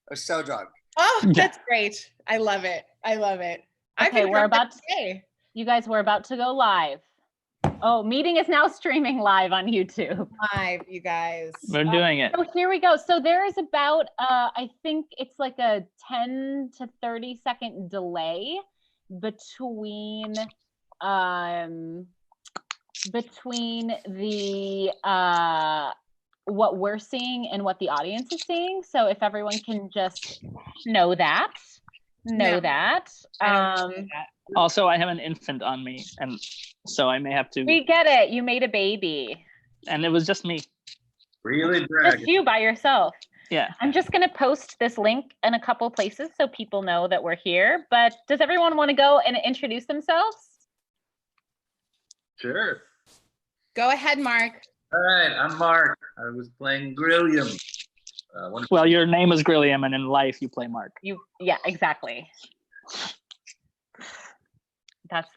was so drunk. Oh, that's great. I love it. I love it. Okay, you guys, we're about to go live. Oh, meeting is now streaming live on YouTube. Live, you guys. We're doing it. So here we go. So there is about, I think it's like a 10 to 30 second delay between the what we're seeing and what the audience is seeing. So if everyone can just know that. Also, I have an infant on me, and so I may have to. We get it. You made a baby. And it was just me. Really brag. Just you by yourself. Yeah. I'm just going to post this link in a couple places so people know that we're here. But does everyone want to go and introduce themselves? Sure. Go ahead, Mark. All right, I'm Mark. I was playing Grilliam. Well, your name is Grilliam, and in life you play Mark. Yeah, exactly. That's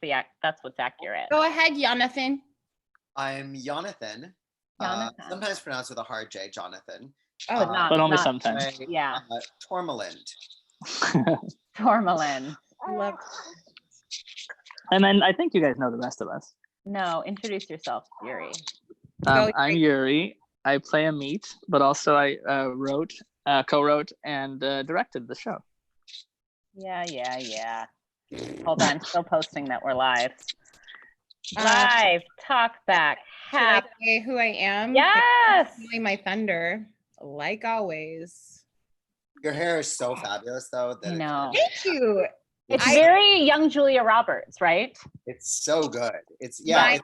what's accurate. Go ahead, Jonathan. I'm Jonathan. Sometimes pronounced with a hard J, Jonathan. Oh, but only sometimes. Yeah. Tourmaline. Tourmaline. Love. And then I think you guys know the rest of us. No, introduce yourself, Yuri. I'm Yuri. I play a meat, but also I co-wrote, and directed the show. Yeah. Hold on, still posting that we're live. Live, Talkback. Should I say who I am? Yes. My thunder, like always. Your hair is so fabulous, though. I know. Thank you. It's very young Julia Roberts, right? It's so good. It's It's like,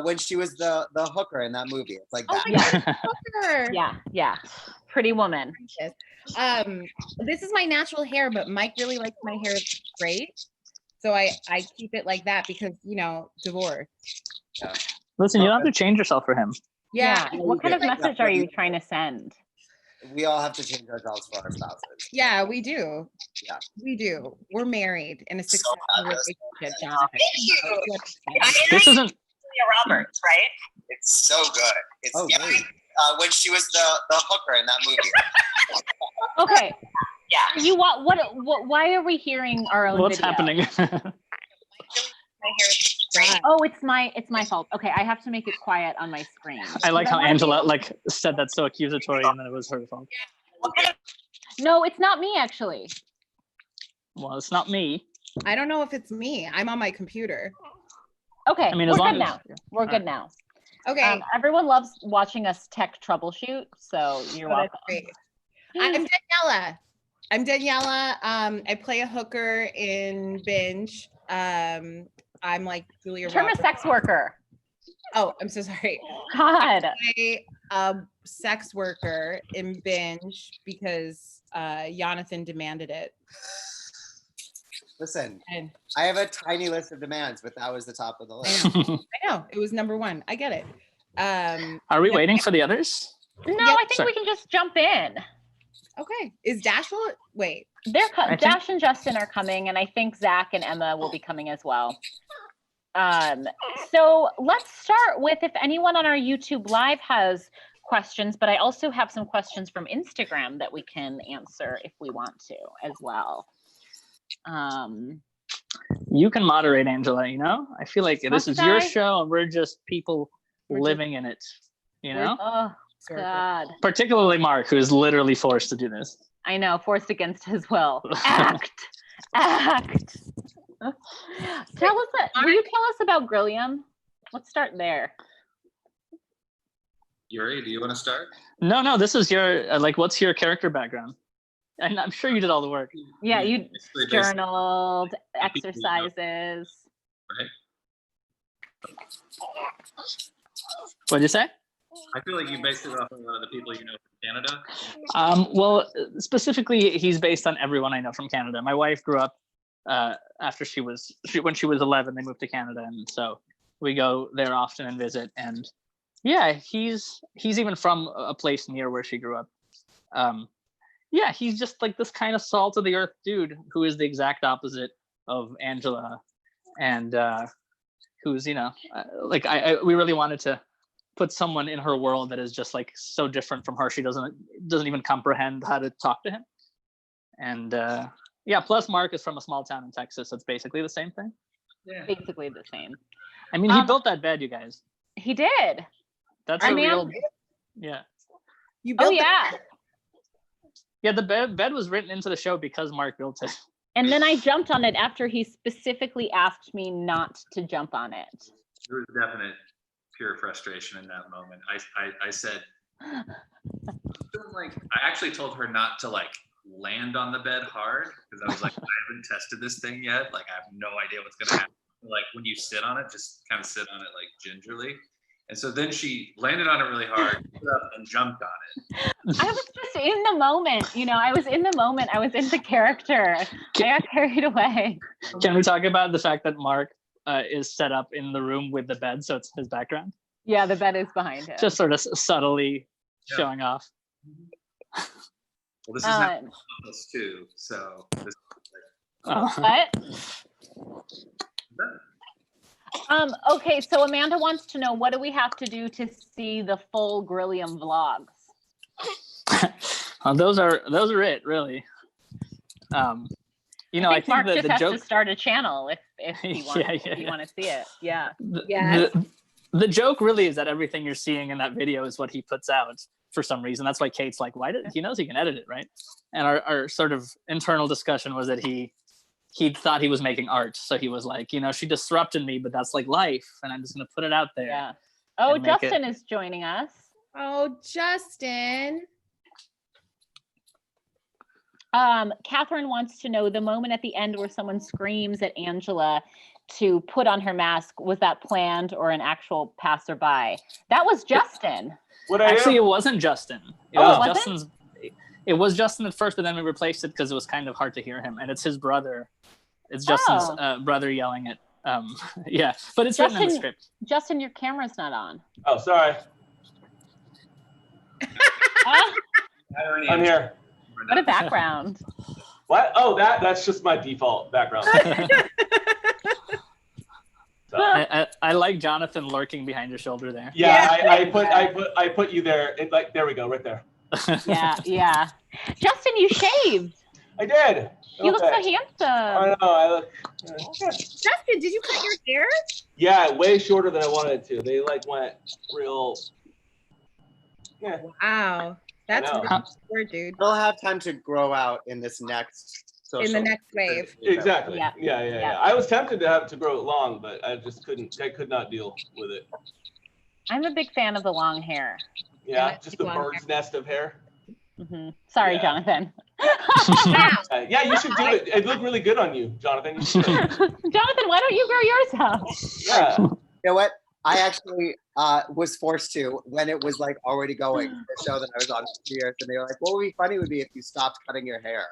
when she was the hooker in that movie. It's like that. Yeah. Pretty Woman. This is my natural hair, but Mike really likes my hair straight. So I keep it like that because, divorce. Yeah. Listen, you don't have to change yourself for him. Yeah. What kind of message are you trying to send? We all have to change ourselves for our spouses. Yeah, we do. Yeah. We do. We're married in a successful relationship, Jonathan. This isn't Julia Roberts, right? It's so good. It's when she was the hooker in that movie. Okay. Yeah. You what? Why are we hearing our own? What's video? happening? Oh, it's my fault. Okay, I have to make it quiet on my screen. I like how Angela said that so accusatory, and then it was her fault. No, it's not me actually. Well, it's not me. I don't know if it's me. I'm on my computer. Okay, we're good now. We're good now. Okay. Everyone loves watching us tech troubleshoot, so you're welcome. I'm Daniela. I play a hooker in Binge. I'm like Julia Term Roberts. a sex worker. Oh, I'm so sorry. God. I play a sex worker in Binge because Jonathan demanded it. Listen, I have a tiny list of demands, but that was the top of the list. I know. It was number one. I get it. Are we waiting for the others? No, I think we can just jump in. Okay. Is Dash wait? Dash and Justin are coming, and I think Zach and Emma will be coming as well. So let's start with if anyone on our YouTube Live has questions, but I also have some questions from Instagram that we can answer if we want to as well. You can moderate, Angela, I feel like this is your show and we're just people living in it, Oh, God. Particularly Mark, who is literally forced to do this. I know, forced against his will. Act. Will you tell us about Grilliam? Let's start there. Yuri, do you want to start? No, this is your, what's your character background? And I'm sure you did all the work. Yeah, you journaled, exercises. Right. What'd you say? I feel like you based it off of a lot of the people you know from Canada. Well, specifically, he's based on everyone I know from Canada. My wife grew up after when she was 11, they moved to Canada, and so we go there often and visit. And yeah, he's even from a place near where she grew up. Yeah, he's just like this kind of salt of the earth dude who is the exact opposite of Angela, and who's we really wanted to put someone in her world that is just like so different from her. She doesn't even comprehend how to talk to him. And yeah, plus Mark is from a small town in Texas, so it's basically the same thing. Yeah. Basically the same. I mean, he built that bed, you guys. He did. That's a real, yeah. You built Yeah, the bed was written into the show because Mark built it. And then I jumped on it after he specifically asked me not to jump on it. There was definite pure frustration in that moment. I said, like, I actually told her not to like land on the bed hard because I was like, I haven't tested this thing yet. Like, I have no idea what's gonna happen. Like, when you sit on it, just kind of sit on it like gingerly. And so then she landed on it really hard, stood up and jumped on it. I was just in the moment, you know, I was in the moment. I was in the character. I got carried away. Can we talk about the fact that Mark is set up in the room with the bed, so it's his background? Yeah, the bed is behind him. Just sort of subtly showing off. Well, this is not office too, so. This What? Okay, so Amanda wants to know, what do we have to do to see the full Grillium vlogs? Those are it, really. You know, I think Mark the just has joke to start a channel if he wants, if you want to see it. Yeah. The joke really is that everything you're seeing in that video is what he puts out for some reason. That's why Kate's like, he knows he can edit it, right? And our sort of internal discussion was that he thought he was making art. So he was like, you know, she disrupted me, but that's like life. And I'm just going to put it out there. Yeah. Oh, Justin is joining us. Oh, Justin. Catherine wants to know the moment at the end where someone screams at Angela to put on her mask. Was that planned or an actual passerby? That was Justin. Actually, it wasn't Justin. It was Justin at first, but then we replaced it because it was kind of hard to hear him. And it's his brother. It's Justin's brother yelling it. Yeah, but it's written in the script. Justin, your camera's not on. Oh, sorry. I'm here. What a background. What? Oh, that's just my default background. So. I like Jonathan lurking behind your shoulder there. Yeah, I put you there. Like, there we go, right there. Yeah. Justin, you shaved. I did. You look so handsome. I know. I look. Justin, did you cut your hair? Yeah, way shorter than I wanted to. They like went real. Yeah. Wow, that's really weird, dude. We'll have time to grow out in this next. In the next wave. Exactly. Yeah. Yeah. I was tempted to have to grow it long, but I just couldn't. I could not deal with it. I'm a big fan of the long hair. Yeah, just the bird's nest of hair. Mm-hmm. Sorry, Jonathan. Yeah, you should do it. It looked really good on you, Jonathan. You should. Jonathan, why don't you grow yours out? Yeah. You know what? I actually was forced to when it was like already going. The show that I was on for years, and they were like, "What would be funny would be if you stopped cutting your hair."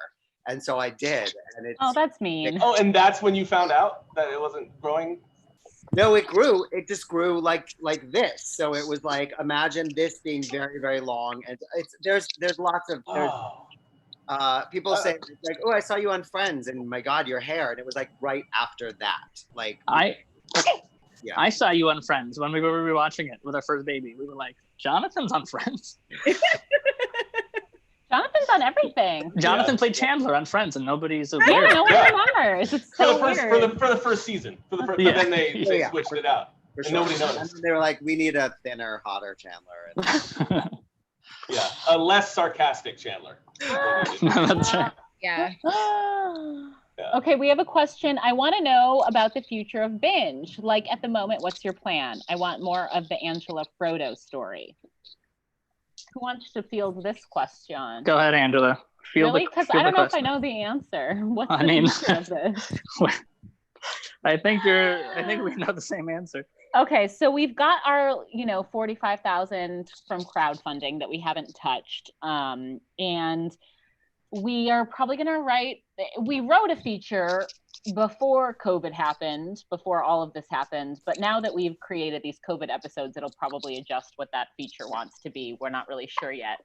And so I did, and it's. Oh, that's mean. Oh, and that's when you found out that it wasn't growing. No, it grew. It just grew like this. So it was like, imagine this being very, very long, and there's lots of people say like, oh, I saw you on Friends, and my God, your hair, and it was like right after that. Like I saw you on Friends when we were rewatching it with our first baby. We were like, Jonathan's on Friends. Jonathan's on everything. Jonathan played Chandler on Friends, and nobody's aware. Yeah, no one remembers. It's so weird. For the first season. But then they switched it out. And nobody noticed. And they were like, we need a thinner, hotter Chandler. Yeah, a less sarcastic Chandler. That's right. Yeah. Okay, we have a question. I want to know about the future of Binge. Like, at the moment, what's your plan? I want more of the Angela Frodo story. Who wants to field this question? Go ahead, Angela. Really? Because I don't know if I know the answer. What's the future of this? I think we know the same answer. Okay, so we've got our, 45,000 from crowdfunding that we haven't touched. And we are probably going to we wrote a feature before COVID happened, before all of this happened. But now that we've created these COVID episodes, it'll probably adjust what that feature wants to be. We're not really sure yet.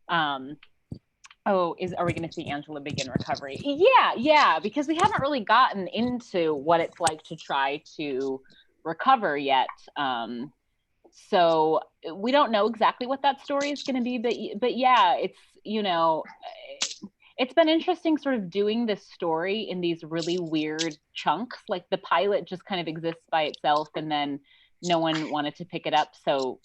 Are we going to see Angela begin recovery? Yeah, because we haven't really gotten into what it's like to try to recover yet. So we don't know exactly what that story is going to be, but yeah, it's, it's been interesting sort of doing this story in these really weird chunks. Like the pilot just kind of exists by itself, and then no one wanted to pick it up, so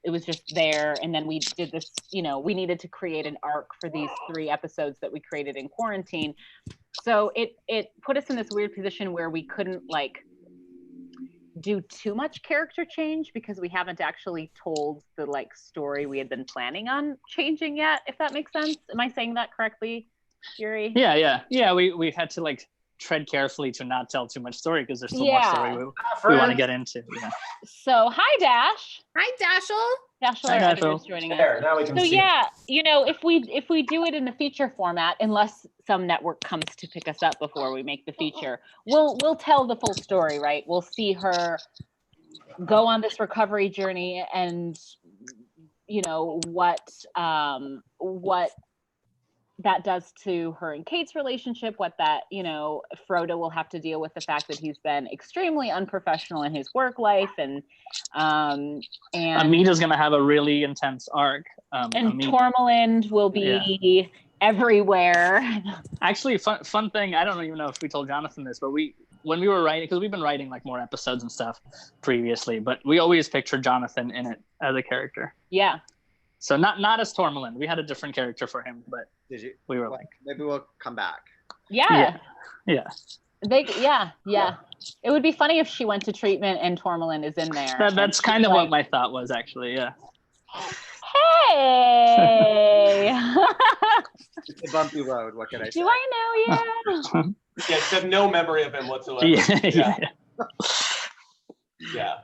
it was just there. And then we did this, we needed to create an arc for these 3 episodes that we created in quarantine. So it put us in this weird position where we couldn't like do too much character change because we haven't actually told the like story we had been planning on changing yet, if that makes sense. Am I saying that correctly, Yuri? Yeah. We had to like tread carefully to not tell too much story because there's still more story we want to get into. Yeah. So hi Dash. Hi Dashel. Dashel, Hi, our editor, Dashel. is joining us. There, now we can So see. yeah, if we do it in the feature format, unless some network comes to pick us up before we make the feature, we'll tell the full story, right? We'll see her go on this recovery journey, and what that does to her and Kate's relationship, what that, Frodo will have to deal with the fact that he's been extremely unprofessional in his work life, and Amita's gonna have a really intense arc. And Tormund will be everywhere. Actually, fun thing, I don't even know if we told Jonathan this, but when we were writing, because we've been writing like more episodes and stuff previously, but we always pictured Jonathan in it as a character. Yeah. So not as Tormund. We had a different character for him, but we were like, maybe we'll come back. Yeah. Yeah. It would be funny if she went to treatment and Tormund is in there. That's kind of what my thought was, actually. Yeah. Hey. It's a bumpy road. What can I say? Do I know you? Yeah, just have no memory of him whatsoever. Yeah.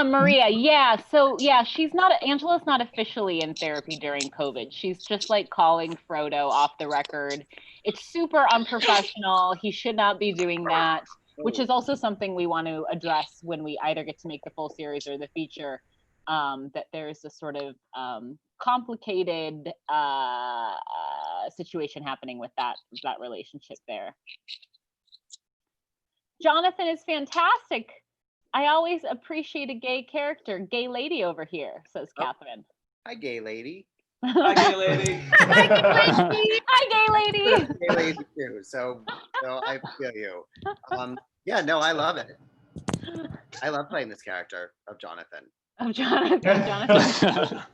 Maria, so Angela's not officially in therapy during COVID. She's just like calling Frodo off the record. It's super unprofessional. He should not be doing that, which is also something we want to address when we either get to make the full series or the feature, that there's a sort of complicated situation happening with that relationship there. Jonathan is fantastic. I always appreciate a gay character. Gay lady over here, says Catherine. Hi, gay lady. Hi, gay lady. Hi, gay lady. Gay lady too. So I feel you. I love it. I love playing this character of Jonathan. Jonathan.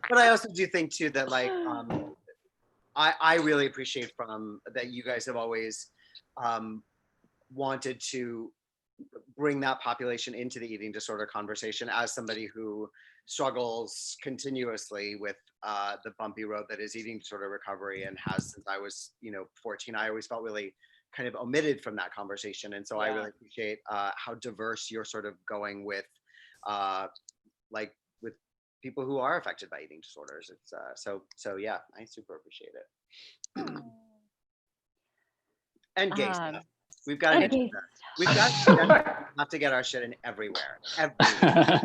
But I also do think too that like I really appreciate that you guys have always wanted to bring that population into the eating disorder conversation as somebody who struggles continuously with the bumpy road that is eating disorder recovery and has since I was 14. I always felt really kind of omitted from that conversation, and so I really appreciate how diverse you're sort of going with with people who are affected by eating disorders. It's so yeah, I super appreciate it. And gay stuff. We've got to get our shit in everywhere.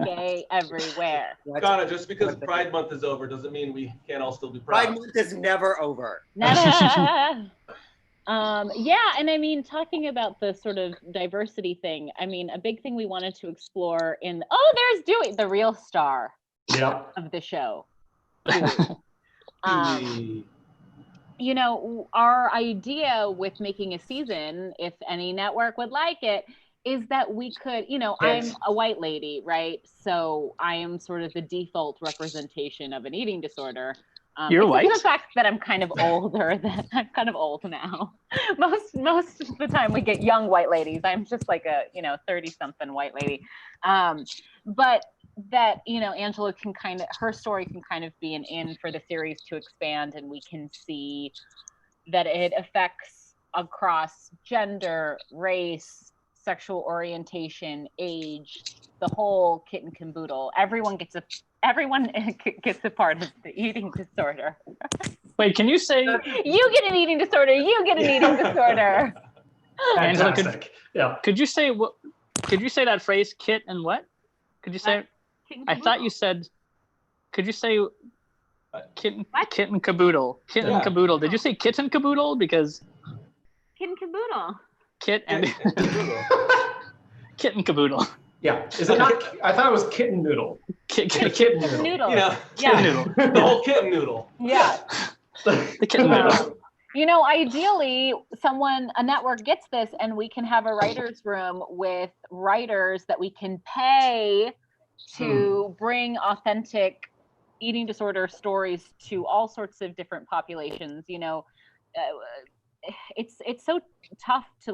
Gay everywhere. Donna, just because Pride Month is over doesn't mean we can't all still be proud. Pride Month is never over. And I mean, talking about the sort of diversity thing, I mean, a big thing we wanted to explore there's Dewey, the real star of the show. Our idea with making a season, if any network would like it, is that we could, I'm a white lady, right? So I am sort of the default representation of an eating disorder. You're white? The fact that I'm kind of older, I'm kind of old now. Most of the time we get young white ladies. I'm just like a 30-something white lady. But that Angela can her story can kind of be an in for the series to expand, and we can see that it affects across gender, race, sexual orientation, age, the whole kit and caboodle. Everyone gets a part of the eating disorder. Wait, can you say you get an eating disorder? You get an eating disorder. Angela, could you say that phrase, kit and what? Could you say? I thought you said. Could you say kit and caboodle? Kit and caboodle. Did you say kit and caboodle? Because kit and caboodle. Kit and kit and caboodle. Yeah. Is it not? I thought it was kitten noodle. Kitten noodle. Yeah. Kitten noodle. The whole kitten noodle. Yeah. The kitten noodle. Ideally, a network gets this, and we can have a writer's room with writers that we can pay to bring authentic eating disorder stories to all sorts of different populations. It's so tough to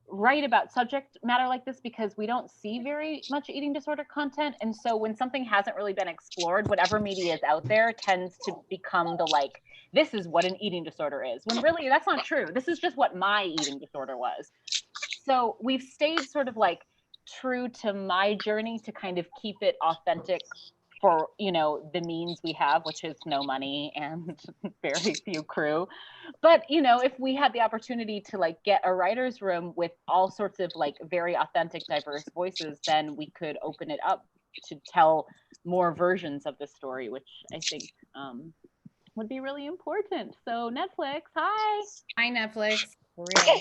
write about subject matter like this because we don't see very much eating disorder content, and so when something hasn't really been explored, whatever media is out there tends to become this is what an eating disorder is, when really that's not true. This is just what my eating disorder was. So we've stayed sort of true to my journey to kind of keep it authentic for the means we have, which is no money and very few crew. But if we had the opportunity to get a writer's room with all sorts of very authentic, diverse voices, then we could open it up to tell more versions of the story, which I think would be really important. So Netflix, hi Netflix, for real.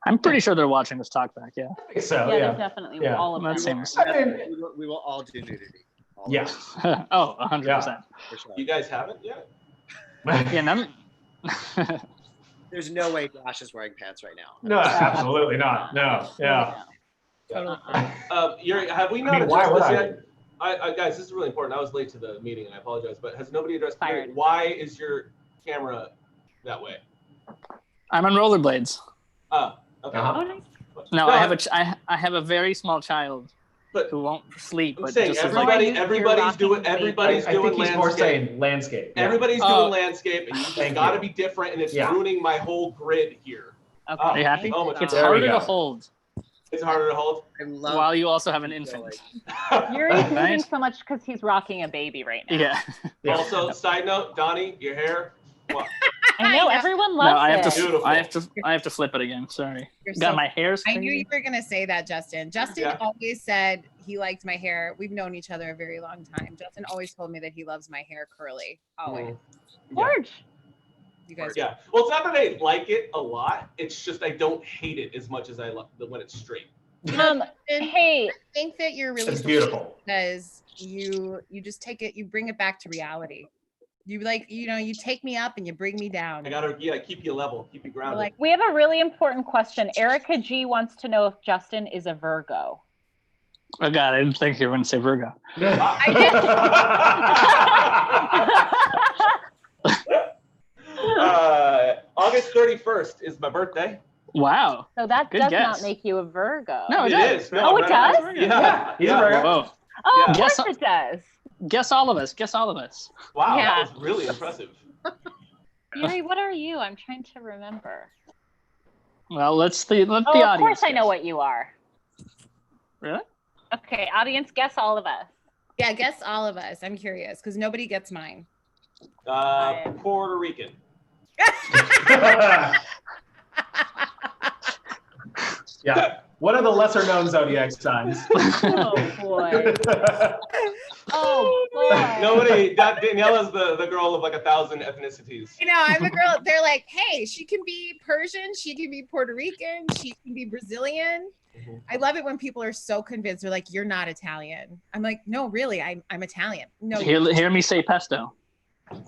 I'm pretty sure they're watching this talkback. Yeah. I think so. yeah, Yeah. they're definitely Yeah. all of That them. seems. I mean, We will all do nudity. All yeah. of us, Oh, 100%. for sure. You guys haven't yet? Yeah. None. There's no way Josh is wearing pants right now. No, absolutely not. No. Yeah. Totally. Yuri, have we I not mean, why addressed would this I? yet? Guys, this is really important. I was late to the meeting, and I apologize. But has nobody addressed Fired. why is your camera that way? I'm on rollerblades. Oh, okay. Uh-huh. Oh, nice. No, No, I have a very small child But who won't sleep. I'm But saying just is everybody's rocking doing the everybody's I doing think he's more landscape. saying landscape. Yeah. Everybody's Oh. doing landscape, and you Thank got to you. be different, and it's Yeah. ruining my whole grid here. Okay. Are you happy? Oh my It's God. There we harder go. to hold It's harder to hold. I love while you also have an Really. infant. Yuri's moving Nice. so much because he's rocking a baby right now. Yeah. Yeah. Also, side note, Donnie, your hair. Wow. I know everyone loves No, I have it. to. Beautiful. I have to flip it again. Sorry. You're God, so- my hair's I crazy. knew you were gonna say that, Justin. Justin Yeah. always said he liked my hair. We've known each other a very long time. Justin always told me that he loves my hair curly. Always. Gorge. You guys. Yeah. Well, it's not that I like it a lot. It's just I don't hate it as much as I love when it's straight. Justin, Hey, I think that you're really It's beautiful. because you just take it, you bring it back to reality. You you take me up and you bring me down. I gotta keep you level, keep you You're grounded. like, we have a really important question. Erica G wants to know if Justin is a Virgo. Oh God, I didn't think you were going to say Virgo. August 31st is my birthday. Wow. So that Good does guess. not make you a Virgo. No, It does. is. No, Oh, it does? Yeah. He's a yeah. Virgo. Whoa. Oh, of Yeah. course it does. Guess all of us. Guess all of us. Wow, Yeah. that was really impressive. Yuri, what are you? I'm trying to remember. Well, let the Oh, of audience. course I know guess. what you are. Really? Okay, audience, guess all of us. yeah, guess all of us. I'm curious because nobody gets mine. Puerto Rican. Yeah. What are the lesser known zodiac signs? Oh boy. Oh boy. Nobody. Daniela's the girl of like 1,000 ethnicities. You know, I'm a girl. They're like, hey, she can be Persian, she can be Puerto Rican, she can be Brazilian. Mhm. I love it when people are so convinced. They're like, you're not Italian. I'm like, no, really, I'm Italian. No, Hear me say pesto.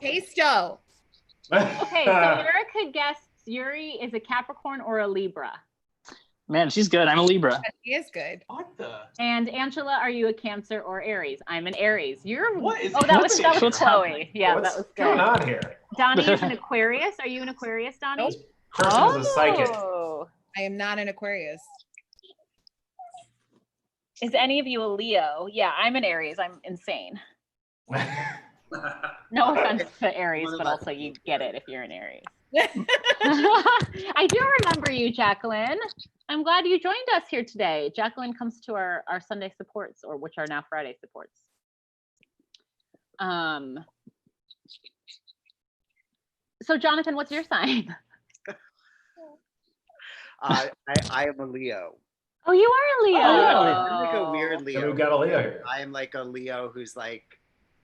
pesto. Okay, so Erica guessed Yuri is a Capricorn or a Libra. Man, she's good. I'm a Libra. He is good. What the? And Angela, are you a Cancer or Aries? I'm an Aries. You're What is Oh, that was happening? Chloe. happening? Yeah, What's that was going good. on here? Donnie is an Aquarius. Are you an Aquarius, Donnie? Nope. Person is a psychic. Oh. I am not an Aquarius. Is any of you a Leo? Yeah, I'm an Aries. I'm insane. No offense to Aries, but also you get it if you're an Aries. I do remember you, Jacqueline. I'm glad you joined us here today. Jacqueline comes to our Sunday supports, or which are now Friday supports. So Jonathan, what's your sign? I am a Leo. Oh, you are a Leo. Oh, really? I'm like a weird So Leo. we've got a Leo here. I am like a Leo who's like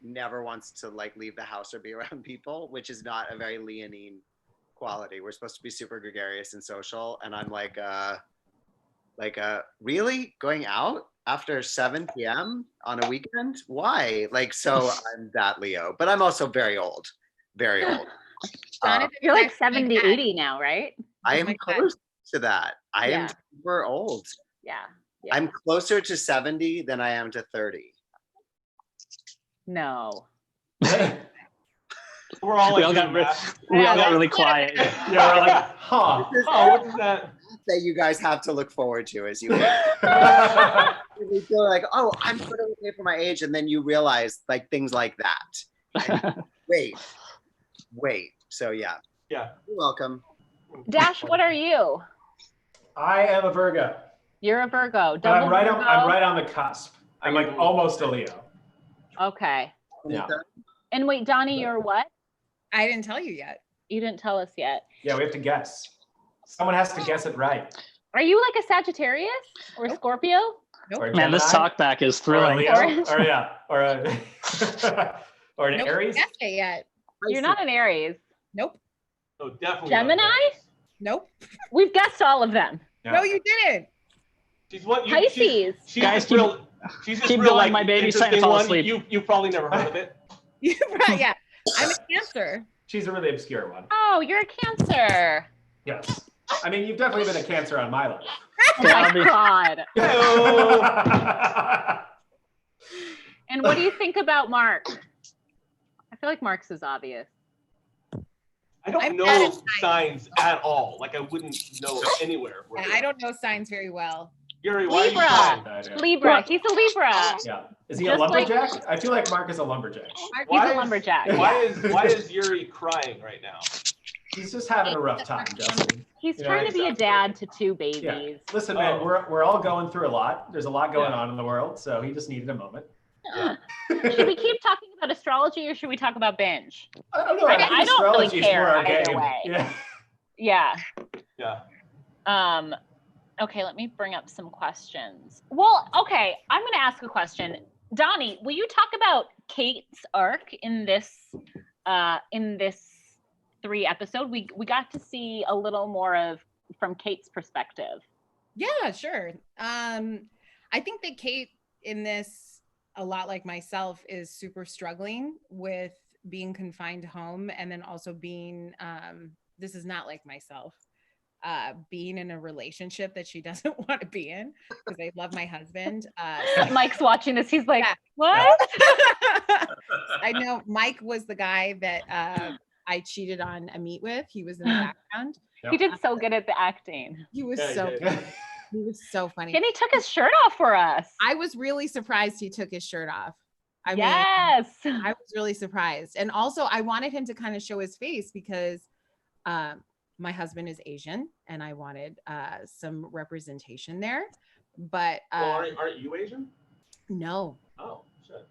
never wants to like leave the house or be around people, which is not a very leonine quality. We're supposed to be super gregarious and social, and I'm like really going out after 7 p.m. on a weekend? Why? Like, so I'm that Leo, but I'm also very old, very old. Jonathan You're is like actually 70, dad. 80 now, right? I Oh am my God. close to that. I am Yeah. super old. Yeah. I'm closer to 70 than I am to 30. No. We're all We like, all got, doing re- math. we all got Yeah. really quiet. Yeah, we're like, huh. Oh, what is that? That you guys have to look forward to as you you feel like, oh, I'm sort of okay for my age, and then you realize like things like that. And wait. So yeah. Yeah. You're welcome. Dash, what are you? I am a Virgo. You're a Virgo. But I'm right Virgo? I'm right on the cusp. I'm like almost a Leo. Okay. Yeah. And wait, Donnie, you're what? I didn't tell you yet. You didn't tell us yet. Yeah, we have to guess. Someone has to guess it right. Are you like a Sagittarius or Scorpio? Or a Man, this Gemini, talkback is or a thrilling. Leo, Orange. or yeah, or a or an Nope, Aries. guessed it yet. You're not an Aries. Nope. No, definitely. Gemini? not Aries. Nope. We've guessed all of them. Yeah. No, you didn't. She's what? Pisces. She's Guys, this real. She's this keep real going, like my baby's trying to interesting fall one. asleep. You've probably never heard of it. Yeah. I'm a Cancer. She's a really obscure one. Oh, you're a Cancer. Yes. I mean, you've definitely been a Cancer on my life. Oh my God. Hello. And what do you think about Mark? I feel like Mark's is obvious. I don't I'm know bad at signs at all. Like I wouldn't know anywhere. Yeah, I don't know signs very well. Yuri, why Libra. are you crying? Libra. He's a Libra. Yeah. Is he Just a lumberjack? I feel like Mark is a lumberjack. He's a lumberjack. Why is Yuri crying right now? He's just having a rough time, Justin. He's You know, trying to be a dad to 2 babies. Yeah. Listen, man, we're all going through a lot. There's a lot going on in the world, so he just needed a moment. Yeah. Should we keep talking about astrology or should we talk about Binge? I don't know. I think don't really astrology is care more our either game. way. Yeah. Yeah. Yeah. Okay, let me bring up some questions. Well, okay, I'm going to ask a question. Donnie, will you talk about Kate's arc in this 3 episode? We got to see a little more from Kate's perspective. Yeah, sure. I think that Kate in this, a lot like myself, is super struggling with being confined home, and then also being, this is not like myself, being in a relationship that she doesn't want to be in, because I love my husband. Mike's watching this. He's like, Yeah. what? I know Mike was the guy that I cheated on a meet with. He was in the background. He did so good at the acting. He was he was so funny. And he took his shirt off for us. I was really surprised he took his shirt off. I was really surprised. And also I wanted him to kind of show his face because my husband is Asian and I wanted some representation there. But aren't you Asian? No. Oh, shit.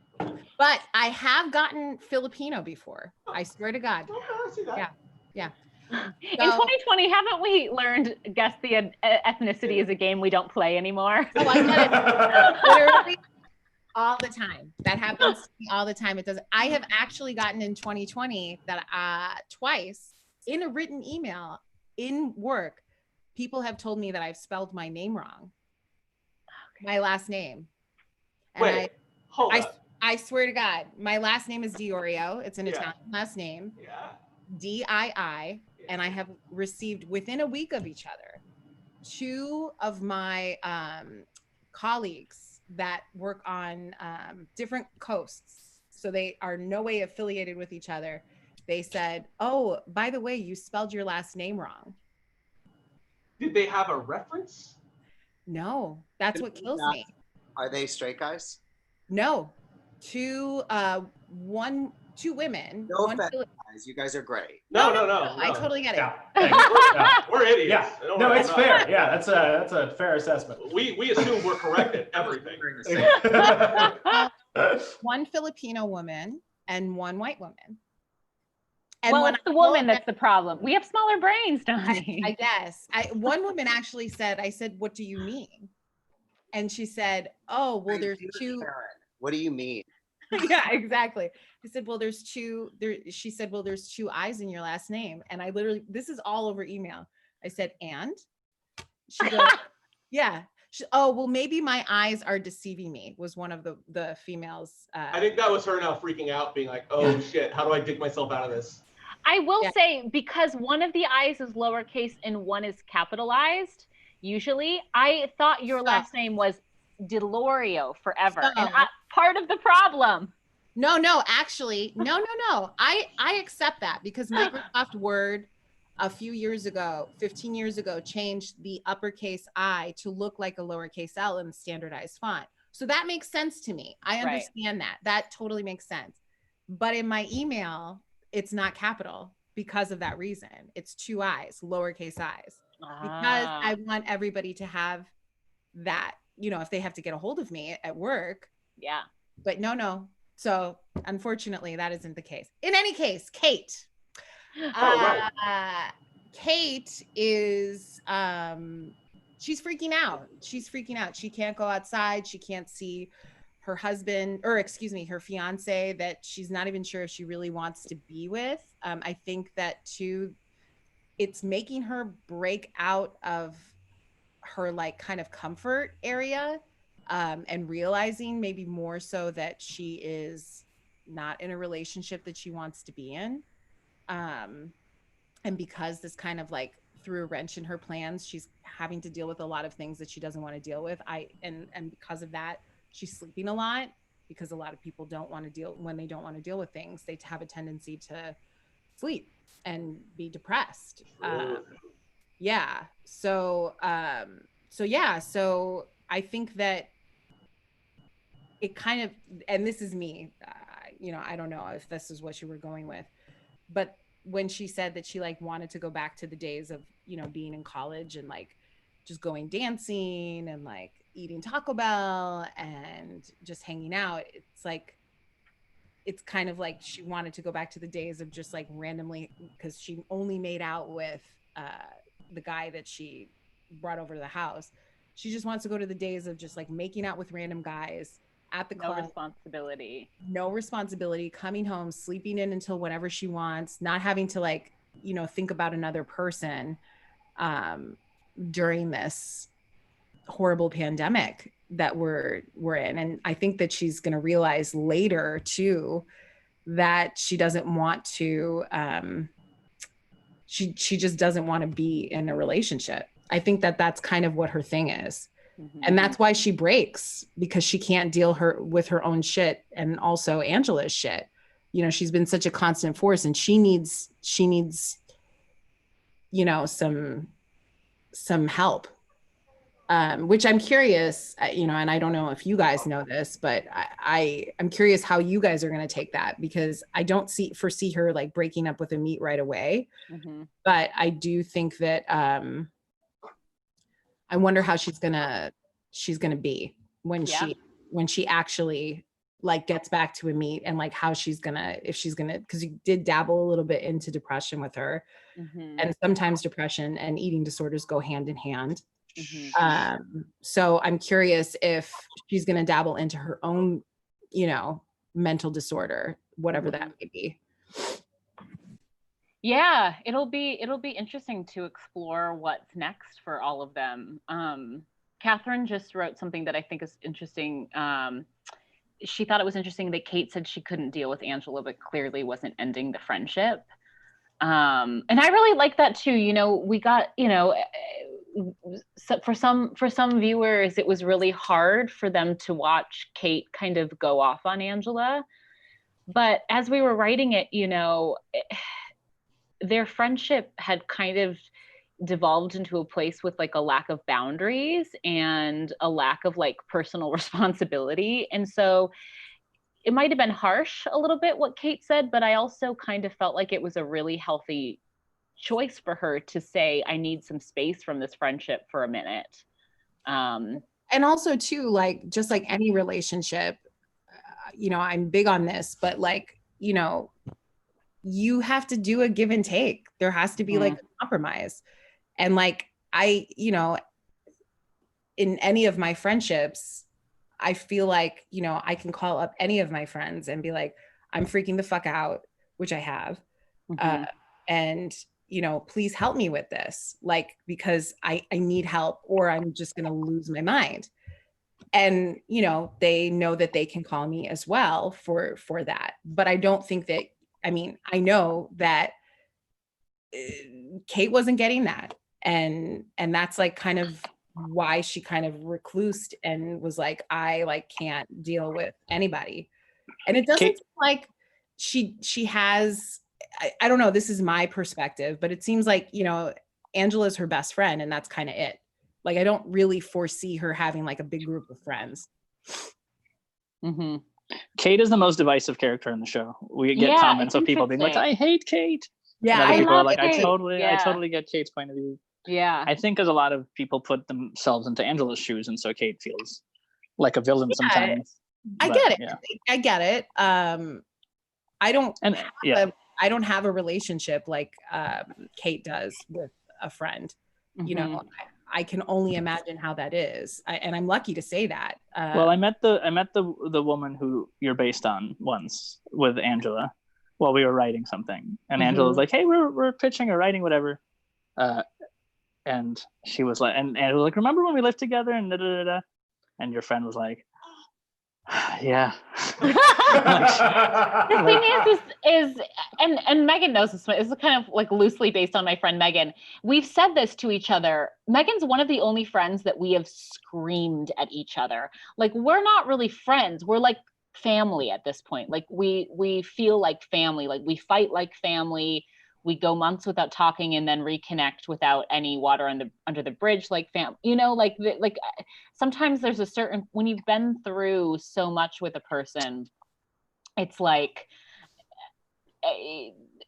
But I have gotten Filipino before. I swear to God. Okay, I see that. Yeah. In 2020, haven't we learned guess the ethnicity is a game we don't play anymore? Oh, I get it. Literally all the time. That happens to me all the time. It does. I have actually gotten in 2020 that twice in a written email in work, people have told me that I've spelled my name wrong. My last name. And Wait, hold on. I swear to God, my last name is Diorio. It's an Italian last name. Yeah. D-I-I. And I have received within a week of each other 2 of my colleagues that work on different coasts. So they are no way affiliated with each other. They said, oh, by the way, you spelled your last name wrong. Did they have a reference? No, that's what kills me. Are they straight guys? No, 2 women. No one offense, guys. You guys are great. No. I totally get it. Yeah. We're idiots. Yeah. Don't No, worry, it's I'm fair. not. Yeah, that's a fair assessment. We assume we're correct at everything. One Filipino woman and 1 white woman. And Well, when it's the I woman told that's the problem. We have smaller brains, Donnie. I guess. One woman actually said, I said, what do you mean? And she said, oh, well, there's 2. Karen, what do you mean? Yeah, exactly. I said, well, there's 2. She said, well, there's 2 I's in your last name. And I literally, this is all over email. I said, and? She goes, yeah. Oh, well, maybe my eyes are deceiving me, was one of the females. I think that was her now freaking out, being like, oh shit, how do I dig myself out of this? I will Yeah. say, because one of the I's is lowercase and one is capitalized, usually, I thought your last name was Delorio forever. And part of the problem. No, actually, no. I accept that because Microsoft Word a few years ago, 15 years ago, changed the uppercase I to look like a lowercase L in the standardized font. So that makes sense to me. I understand that. That totally makes sense. But in my email, it's not capital because of that reason. It's 2 I's, lowercase I's, because I want everybody to have that, if they have to get a hold of me at work. Yeah. But no. So unfortunately, that isn't the case. In any case, Kate. Kate is she's freaking out. She can't go outside. She can't see her husband, or excuse me, her fiance that she's not even sure if she really wants to be with. I think that too, it's making her break out of her like kind of comfort area, and realizing maybe more so that she is not in a relationship that she wants to be in. And because this kind of like threw a wrench in her plans, she's having to deal with a lot of things that she doesn't want to deal with. And because of that, she's sleeping a lot, because a lot of people don't want to deal, when they don't want to deal with things, they have a tendency to sleep and be depressed. Yeah. So I think that it kind of, and this is me, I don't know if this is what you were going with, but when she said that she like wanted to go back to the days of, being in college and like just going dancing and like eating Taco Bell and just hanging out, it's kind of like she wanted to go back to the days of just like randomly, because she only made out with the guy that she brought over to the house. She just wants to go to the days of just like making out with random guys at the club. No responsibility, coming home, sleeping in until whenever she wants, not having to like, think about another person during this horrible pandemic that we're in. And I think that she's going to realize later too that she doesn't want to she just doesn't want to be in a relationship. I think that that's kind of what her thing is. And that's why she breaks, because she can't deal with her own shit and also Angela's shit. She's been such a constant force, and she needs some help. Which I'm curious, and I don't know if you guys know this, but I'm curious how you guys are going to take that, because I don't foresee her like breaking up with Amit right away. But I do think that I wonder how she's gonna be when she actually like gets back to Amit, and like how if she's gonna, because you did dabble a little bit into depression with her, and sometimes depression and eating disorders go hand in hand. So I'm curious if she's gonna dabble into her own, mental disorder, whatever that may be. Yeah, it'll be interesting to explore what's next for all of them. Catherine just wrote something that I think is interesting. She thought it was interesting that Kate said she couldn't deal with Angela, but clearly wasn't ending the friendship. And I really like that too. We got, so for some viewers, it was really hard for them to watch Kate kind of go off on Angela. But as we were writing it, their friendship had kind of devolved into a place with like a lack of boundaries and a lack of like personal responsibility. And so it might have been harsh a little bit what Kate said, but I also kind of felt like it was a really healthy choice for her to say, I need some space from this friendship for a minute. And also too, like, just like any relationship, I'm big on this, but like, you have to do a give and take. There has to be like a compromise. And like, in any of my friendships, I feel like, I can call up any of my friends and be like, I'm freaking the fuck out, which I have. And, please help me with this, like, because I need help, or I'm just going to lose my mind. And, they know that they can call me as well for that. But I don't think that, I know that Kate wasn't getting that. And that's like kind of why she kind of reclused and was like, I like can't deal with anybody. And it doesn't Kate- seem like she has, I don't know, this is my perspective, but it seems like, you know, Angela's her best friend and that's kind of it. Like, I don't really foresee her having like a big group of friends. Mm-hmm. Kate is the most divisive character in the show. We get Yeah, comments it's of people being like, interesting. I hate Kate. Yeah, And other I people are love like, Kate. I Yeah. totally get Kate's point of view. Yeah. I think because a lot of people put themselves into Angela's shoes, and so Kate feels like a villain sometimes. I But, get it. Yeah. I get it. I don't And I don't have a relationship like Kate does with a friend. You know, I can only imagine how that is, and I'm lucky to say that. well, I met the woman who you're based on once with Angela while we were writing something, and Angela was like, "Hey, we're pitching or writing whatever," and she was like, and Angela was like, "Remember when we lived together?" And da da da da, and your friend was like, "Yeah." The thing is and Megan knows this. It's kind of like loosely based on my friend Megan. We've said this to each other. Megan's one of the only friends that we have screamed at each other. Like, we're not really friends. We're like family at this point. Like, we feel like family. Like, we fight like family. We go months without talking and then reconnect without any water under the bridge, like fam. You know, like sometimes there's a certain, when you've been through so much with a person, it's like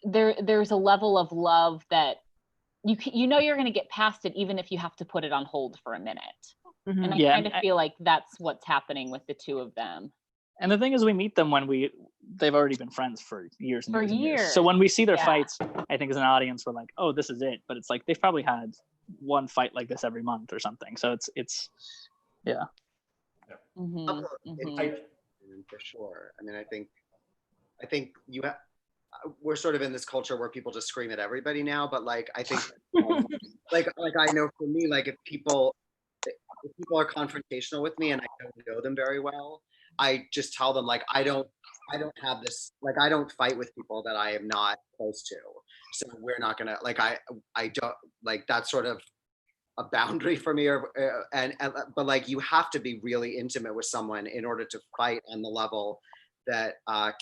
there's a level of love that you know you're going to get past it, even if you have to put it on hold for a minute. And I kind of feel like that's what's happening with the two of them. And the thing is, we meet them when they've already been friends for years and years and years. years. So when we see their fights, I think as an audience, we're like, oh, this is it. But it's like, they've probably had one fight like this every month or something. So it's yeah. For sure. I mean, I think we're sort of in this culture where people just scream at everybody now, but like, I think like I know for me, like if people are confrontational with me and I don't know them very well, I just tell them like, I don't have this, like, I don't fight with people that I am not close to. So we're not gonna, like, I don't, like, that's sort of a boundary for me, but like, you have to be really intimate with someone in order to fight on the level that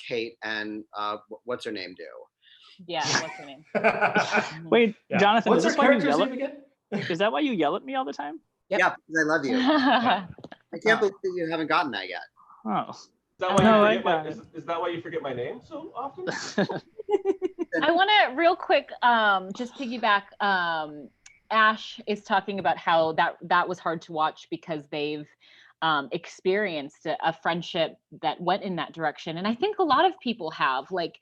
Kate and what's her name do. Yeah, what's her name? Wait, Jonathan, what's is her this why you character's yell name again? Is that why you yell at me all the time? Yep. Yeah, because I love you. I can't believe that you haven't gotten that yet. Oh. Is that why you forget my name so often? I want to real quick just piggyback. Ash is talking about how that was hard to watch because they've experienced a friendship that went in that direction. And I think a lot of people have, like,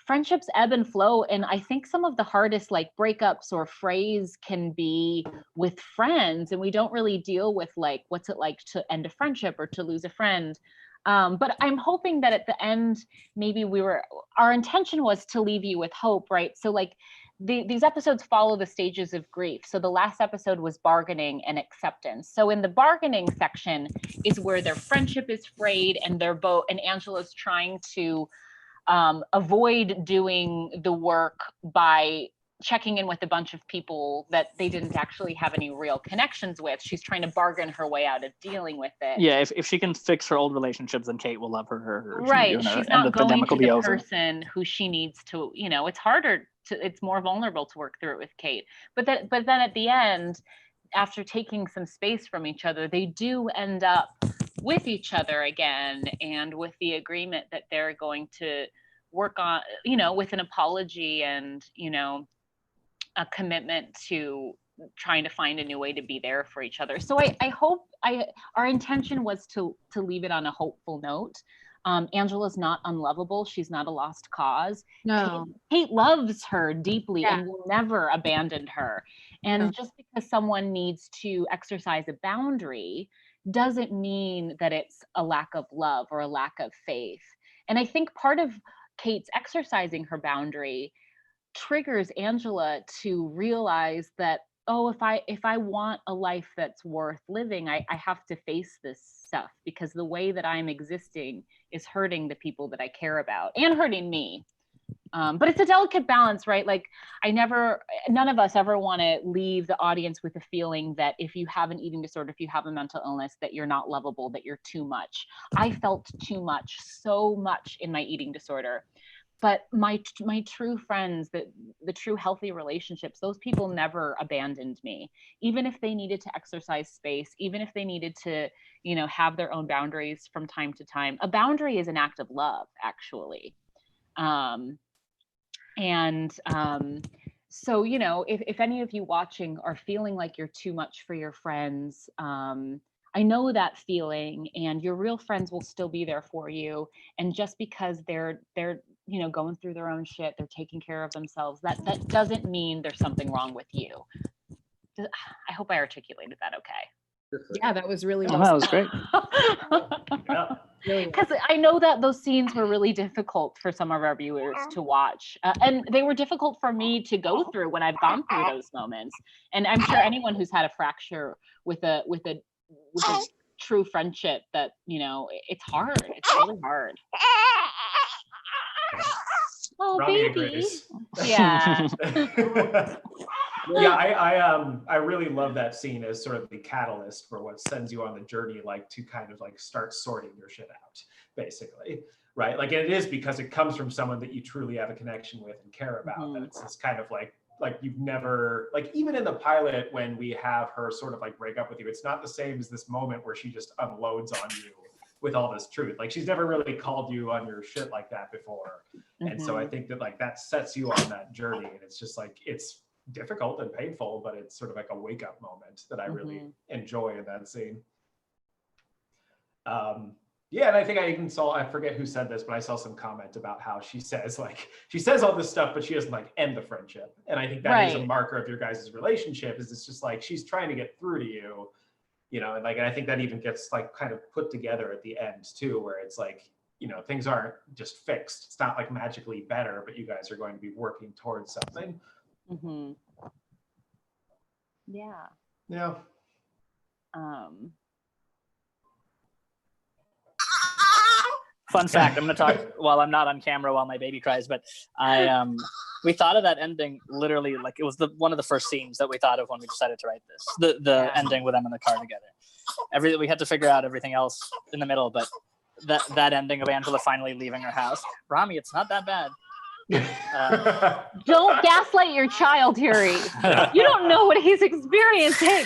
friendships ebb and flow. And I think some of the hardest like breakups or frays can be with friends. And we don't really deal with like, what's it like to end a friendship or to lose a friend. But I'm hoping that at the end, maybe our intention was to leave you with hope, right? So like these episodes follow the stages of grief. So the last episode was bargaining and acceptance. So in the bargaining section is where their friendship is frayed and and Angela's trying to avoid doing the work by checking in with a bunch of people that they didn't actually have any real connections with. She's trying to bargain her way out of dealing with it. Yeah, if she can fix her old relationships, then Kate will love her. Right. She's not going to the person who she needs to, you know, it's more vulnerable to work through it with Kate. But then at the end, after taking some space from each other, they do end up with each other again, and with the agreement that they're going to work on, you know, with an apology and, you know, a commitment to trying to find a new way to be there for each other. So I hope our intention was to leave it on a hopeful note. Angela's not unlovable. She's not a lost cause. No. Kate loves her deeply and will never abandon her. And just because someone needs to exercise a boundary doesn't mean that it's a lack of love or a lack of faith. And I think part of Kate's exercising her boundary triggers Angela to realize that, oh, if I want a life that's worth living, I have to face this stuff, because the way that I'm existing is hurting the people that I care about and hurting me. But it's a delicate balance, right? Like none of us ever want to leave the audience with a feeling that if you have an eating disorder, if you have a mental illness, that you're not lovable, that you're too much. I felt too much, so much in my eating disorder. But my true friends, the true healthy relationships, those people never abandoned me. Even if they needed to exercise space, even if they needed to, have their own boundaries from time to time. A boundary is an act of love, actually. So, if any of you watching are feeling like you're too much for your friends, I know that feeling, and your real friends will still be there for you. And just because they're going through their own shit, they're taking care of themselves, that doesn't mean there's something wrong with you. I hope I articulated that okay. Yeah, that was really well that was great. Because I know that those scenes were really difficult for some of our viewers to watch, and they were difficult for me to go through when I've gone through those moments. And I'm sure anyone who's had a fracture with a true friendship, that it's hard. It's really hard. Oh, baby. Yeah. Yeah, I really love that scene as sort of the catalyst for what sends you on the journey, like to kind of like start sorting your shit out, basically, right? Like, and it is because it comes from someone that you truly have a connection with and care about. That it's this kind of like you've never, like, even in the pilot when we have her sort of like break up with you, it's not the same as this moment where she just unloads on you with all this truth. Like, she's never really called you on your shit like that before. And so I think that like that sets you on that journey, and it's just like, it's difficult and painful, but it's sort of like a wake up moment that I really enjoy in that scene. Yeah, and I think I even saw, I forget who said this, but I saw some comment about how she says all this stuff, but she doesn't like end the friendship. And I think that is a marker of your guys' relationship, is it's just like, she's trying to get through to you, and like, and I think that even gets like kind of put together at the end too, where it's like, things aren't just fixed. It's not like magically better, but you guys are going to be working towards something. Yeah. Fun fact, I'm going to talk while I'm not on camera while my baby cries, but we thought of that ending literally, like, it was one of the first scenes that we thought of when we decided to write this, the ending with them in the car together. We had to figure out everything else in the middle, but that ending of Angela finally leaving her house, Rami, it's not that bad. Don't gaslight your child, Yuri. You don't know what he's experiencing.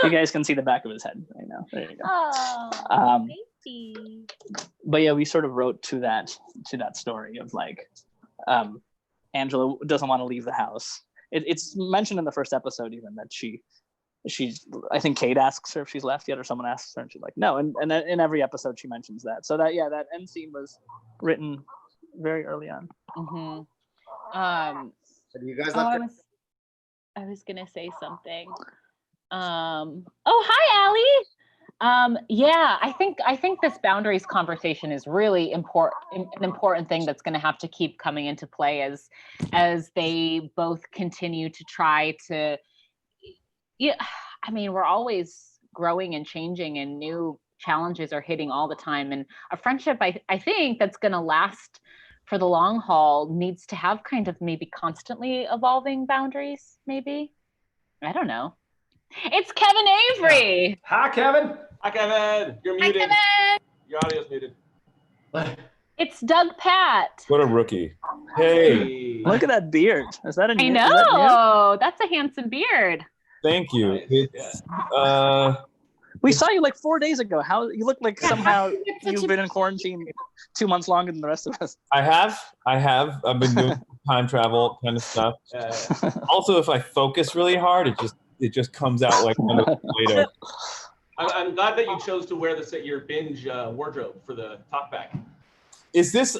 You guys can see the back of his head right now. There you go. Oh, baby. But yeah, we sort of wrote to that story of like, Angela doesn't want to leave the house. It's mentioned in the first episode even that she I think Kate asks her if she's left yet, or someone asks her, and she's like, no. And then in every episode she mentions that. So that end scene was written very early on. You guys left I was gonna say something. Oh, hi, Allie. Yeah, I think this boundaries conversation is really an important thing that's going to have to keep coming into play as they both continue to try to. Yeah, I mean, we're always growing and changing, and new challenges are hitting all the time. And a friendship, I think, that's going to last for the long haul needs to have kind of maybe constantly evolving boundaries. Maybe, I don't know. It's Kevin Avery. Hi, Kevin. Hi, Kevin. You're muted. Hi, Kevin. Your audio's muted. It's Doug Pat. What a rookie. Hey. Look at that beard. Is that a new? I know. That's a handsome beard. Thank you. It's, we saw you like 4 days ago. How you look like somehow you've been in quarantine 2 months longer than the rest of us. I have. I've been doing time travel kind of stuff. Also, if I focus really hard, it just comes out like one of the Play-Doh. I'm glad that you chose to wear your Binge wardrobe for the Talkback. Is this?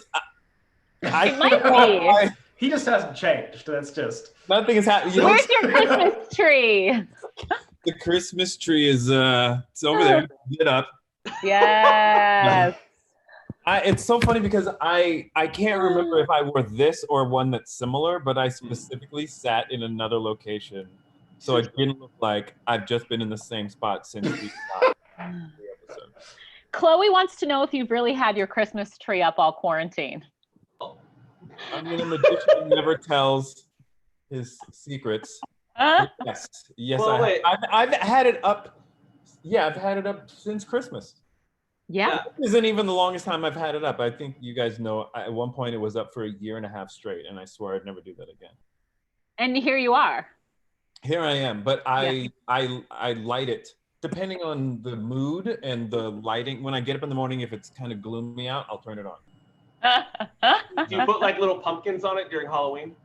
It might be. He just hasn't changed. That's just. Nothing is happening. Where's your Christmas tree? The Christmas tree is it's over there. Get up. Yes. It's so funny because I can't remember if I wore this or one that's similar, but I specifically sat in another location, so it didn't look like I've just been in the same spot since we stopped the episode. Chloe wants to know if you've really had your Christmas tree up all quarantine. I mean, a magician never tells his secrets. Yes, Well, wait. I've had it up. Yeah, I've had it up since Christmas. Yeah. This isn't even the longest time I've had it up. I think you guys know. At one point, it was up for a year and a half straight, and I swear I'd never do that again. And here you are. Here I am, but I light it depending on the mood and the lighting. When I get up in the morning, if it's kind of gloomy out, I'll turn it on. Do you put like little pumpkins on it during Halloween?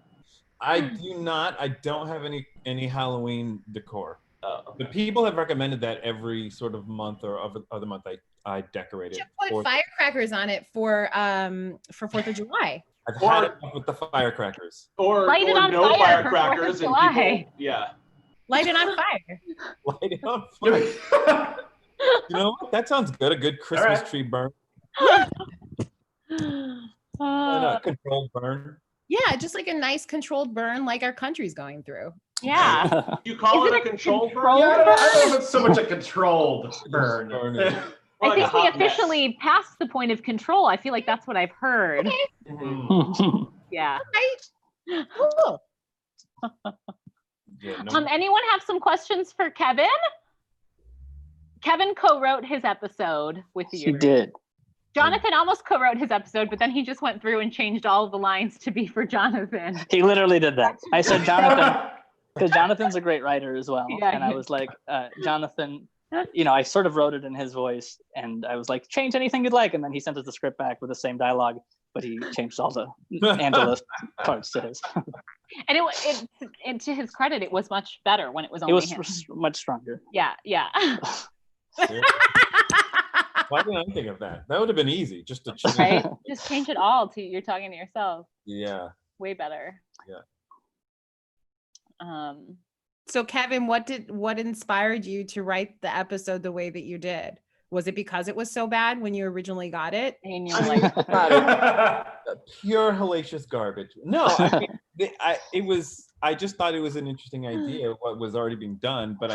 I do not. I don't have any Halloween decor. Oh, okay. But people have recommended that every sort of month or other month I decorate it. You should put firecrackers on it for 4th of July. I've had it up with the firecrackers. Or Light it on no fire for firecrackers 4th of and July. people, yeah. Light it on fire. Light it on fire. You know what? That sounds good. A good Christmas right. tree burn. A controlled burn. Yeah, just like a nice controlled burn like our country's going through. Yeah. You call Is it it a a controlled burn? controlled Yeah, I don't know if it's so much a controlled burn. I think we officially passed the point of control. I feel like that's what I've heard. Mhm. Yeah. Right? Cool. Yeah, no. Anyone have some questions for Kevin? Kevin co-wrote his episode with you. He did. Jonathan almost co-wrote his episode, but then he just went through and changed all of the lines to be for Jonathan. He literally did that. I said Jonathan, because Jonathan's a great writer as well. Yeah, And I was like, Jonathan, you know, I sort of wrote it in his voice, and I was like, change anything you'd like. And then he sent us the script back with the same dialogue, but he changed all the Angela parts to his. And it to his credit, it was much better when it was only It was him. much stronger. Yeah, yeah. Why didn't I think of that? That would have been easy, just to change. Right? Just change it all to you're talking to yourself. Yeah. Way better. Yeah. So Kevin, what inspired you to write the episode the way that you did? Was it because it was so bad when you originally got it? And you're like, Pure hellacious garbage. No, I mean, I just thought it was an interesting idea what was already being done, but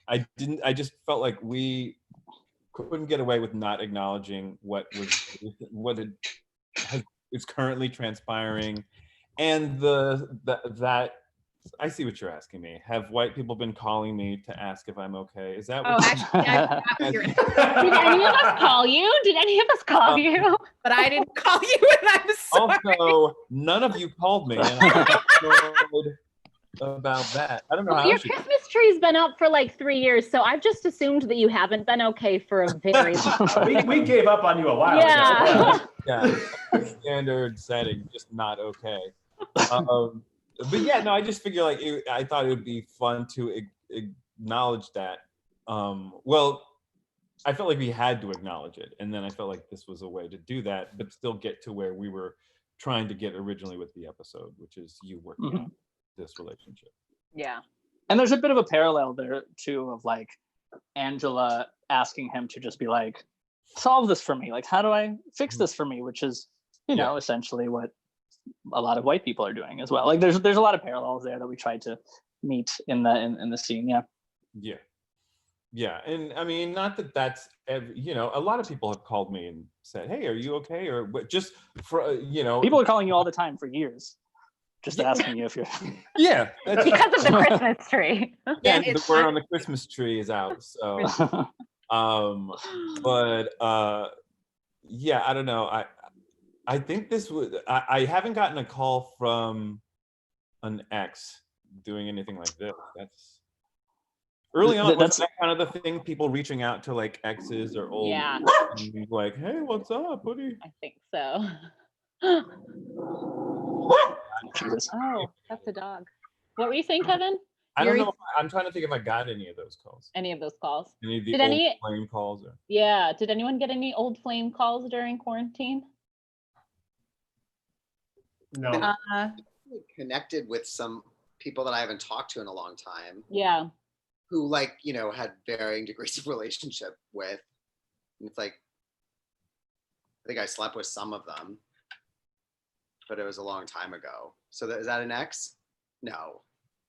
I just felt like we couldn't get away with not acknowledging what is currently transpiring, and that I see what you're asking me. Have white people been calling me to ask if I'm okay? Is that what? Oh, actually, did any of us call you? Did any of us call you? but I didn't call you, and I'm sorry. Also, none of you called me, and I'm annoyed about that. I don't know how Your Christmas tree's been up for like 3 years, so I've just assumed that you haven't been okay for a very long time. we gave up on you a while Yeah. ago. Yeah, standard setting, just not okay. But yeah, no, I just figure like I thought it would be fun to acknowledge that. Well, I felt like we had to acknowledge it, and then I felt like this was a way to do that, but still get to where we were trying to get originally with the episode, which is you working out this relationship. Yeah. And there's a bit of a parallel there too, of like Angela asking him to just be like, solve this for me. Like, how do I fix this for me? Which is, you know, essentially what a lot of white people are doing as well. Like there's a lot of parallels there that we tried to meet in the scene. Yeah, and I mean, not that that's you know, a lot of people have called me and said, hey, are you okay? Or just for you know, people are calling you all the time for years, just asking you if you're that's Because of the Christmas tree. yeah, the word on the Christmas tree is out. So but yeah, I don't know. I think this would I haven't gotten a call from an ex doing anything like this. That's early on. That's that kind of the thing, people reaching out to like exes or old like, hey, what's up, buddy? I think so. Oh, that's a dog. What were you saying, Kevin? I don't know. I'm trying to think if I got any of those calls. Any of those calls? Any of the old flame calls? Or... Yeah. Did anyone get any old flame calls during quarantine? No. Connected with some people that I haven't talked to in a long time. Yeah. Who like, you know, had varying degrees of relationship with. And it's like, I think I slept with some of them, but it was a long time ago. So is that an ex? No,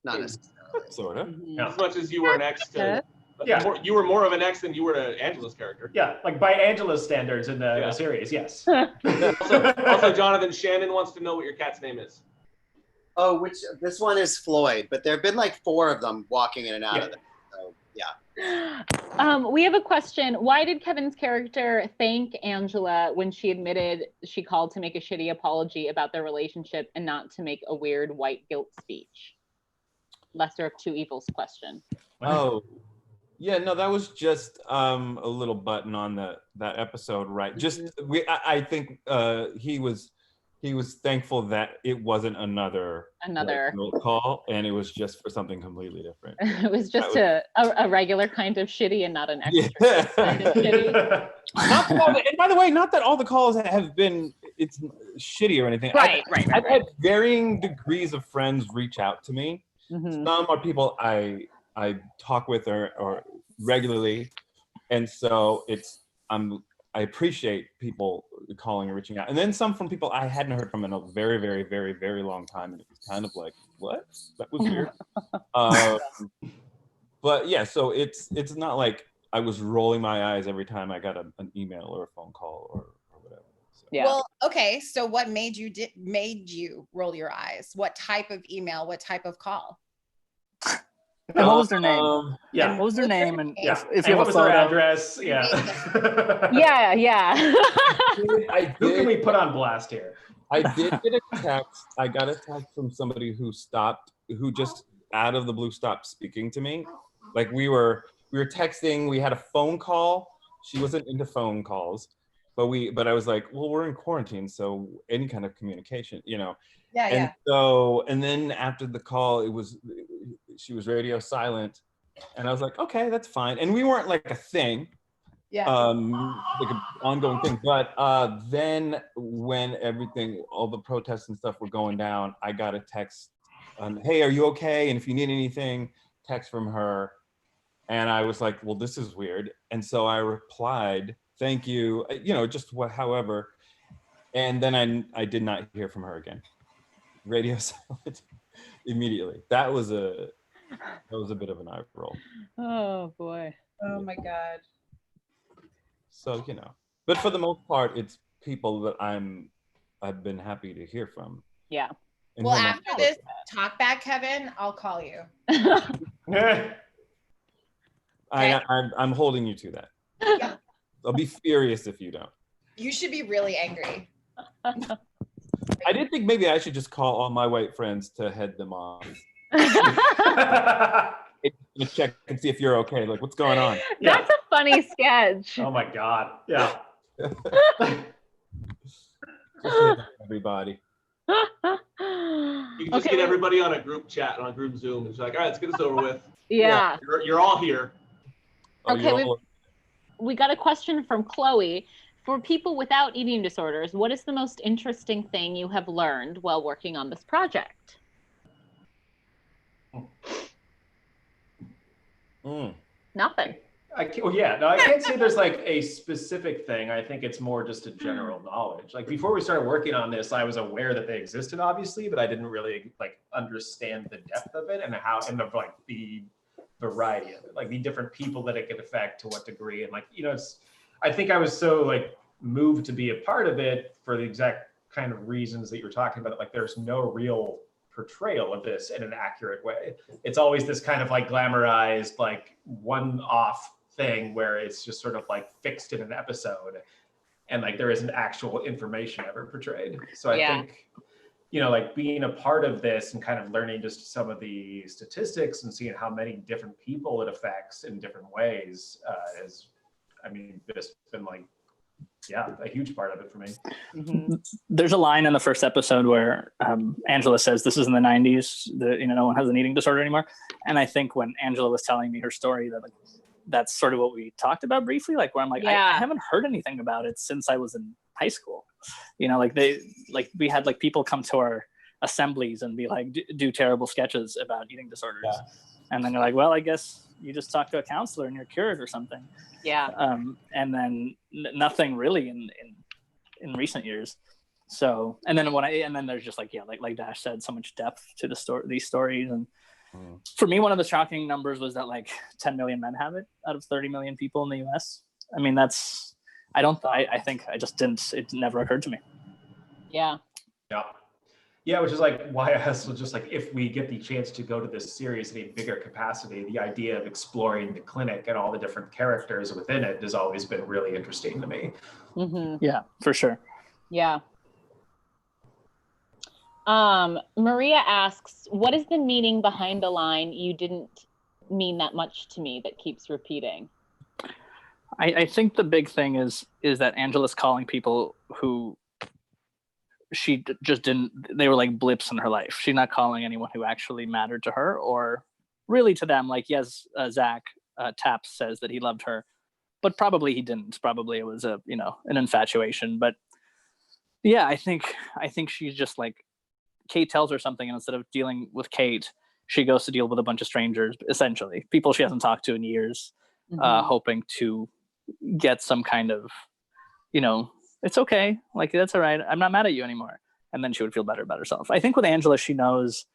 not necessarily. Sort of. As much as you were an ex to Like, Yeah. you were more of an ex than you were to Angela's character. Yeah, like by Angela's standards in the series, yes. Also, Jonathan, Shannon wants to know what your cat's name is. Oh, this one is Floyd, but there have been like 4 of them walking in and out of there. So yeah. We have a question. Why did Kevin's character thank Angela when she admitted she called to make a shitty apology about their relationship and not to make a weird white guilt speech? Lesser of two evils question. Oh, yeah, no, that was just a little button on that episode, right? Just I think he was thankful that it wasn't another call, and it was just for something completely different. It was just a regular kind of shitty and not an extra kind of shitty. And by the way, not that all the calls have been it's shitty or anything. Right. I've had varying degrees of friends reach out to me. Mm-hmm. Some are people I talk with or regularly, and so I appreciate people calling and reaching out. And then some from people I hadn't heard from in a very, very, very, very long time. And it was kind of like, what? That was weird. But yeah, so it's not like I was rolling my eyes every time I got an email or a phone call or whatever. So. Yeah. Well, okay. So what made you roll your eyes? What type of email? What type of call? And what was their name? Yeah. What was their name? And if and you what have a was their photo. address? Yeah. Yeah. Who can we put on blast here? I did get a text. I got a text from somebody who just out of the blue stopped speaking to me. Like we were texting, we had a phone call. She wasn't into phone calls, but I was like, well, we're in quarantine, so any kind of communication, Yeah. And then after the call, she was radio silent, and I was like, okay, that's fine. And we weren't like a thing, like an ongoing thing. But then when all the protests and stuff were going down, I got a text, hey, are you okay? And if you need anything, text from her. And I was like, well, this is weird. And so I replied, thank you, however. And then I did not hear from her again. Radio silent immediately. That was a bit of an eye roll. Oh boy. Oh my God. So but for the most part, it's people that I've been happy to hear from. Yeah. And Well, after this Talkback, Kevin, I'll call you. I'm holding you to that. Yeah. I'll be furious if you don't. You should be really angry. I did think maybe I should just call all my white friends to head them off. Check and see if you're okay. Like, what's going on? That's a funny sketch. Oh my God. Yeah. Everybody. You can just get everybody on a group chat, on a group Zoom. It's like, all right, let's get this over with. Yeah. You're all here. Okay, we got a question from Chloe. For people without eating disorders, what is the most interesting thing you have learned while working on this project? Nothing. I can't say there's like a specific thing. I think it's more just a general knowledge. Like before we started working on this, I was aware that they existed, obviously, but I didn't really like understand the depth of it and the variety of it, like the different people that it could affect to what degree, and I think I was so like moved to be a part of it for the exact kind of reasons that you were talking about. Like there's no real portrayal of this in an accurate way. It's always this kind of like glamorized, like one-off thing where it's just sort of like fixed in an episode and like there isn't actual information ever portrayed. So I think, like being a part of this and kind of learning just some of the statistics and seeing how many different people it affects in different ways has, just been like, a huge part of it for me. Mm-hmm. There's a line in the first episode where Angela says, this is in the 90s, no one has an eating disorder anymore. And I think when Angela was telling me her story, that's sort of what we talked about briefly, like where I'm like, I haven't heard anything about it since I was in high school. We had like people come to our assemblies and be like, do terrible sketches about eating disorders. Yeah. And then you're like, well, I guess you just talk to a counselor and you're cured or something. Yeah. And then nothing really in recent years. So, and then there's just like Dash said, so much depth to these stories. And For me, one of the shocking numbers was that like 10 million men have it out of 30 million people in the US. I mean, that's, I think I just didn't, it never occurred to me. Yeah. Yeah, which is like why I was just like, if we get the chance to go to this series in a bigger capacity, the idea of exploring the clinic and all the different characters within it has always been really interesting to me. Yeah, for sure. Yeah. Maria asks, what is the meaning behind the line, "You didn't mean that much to me," that keeps repeating? I think the big thing is that Angela's calling people who she just didn't, they were like blips in her life. She's not calling anyone who actually mattered to her or really to them. Like, yes, Zach Taps says that he loved her, but probably he didn't. Probably it was an infatuation. But yeah, I think she's just like, Kate tells her something, and instead of dealing with Kate, she goes to deal with a bunch of strangers, essentially people she hasn't talked to in years, hoping to get some kind of, it's okay, like that's all right, I'm not mad at you anymore, and then she would feel better about herself. I think with Angela, she knows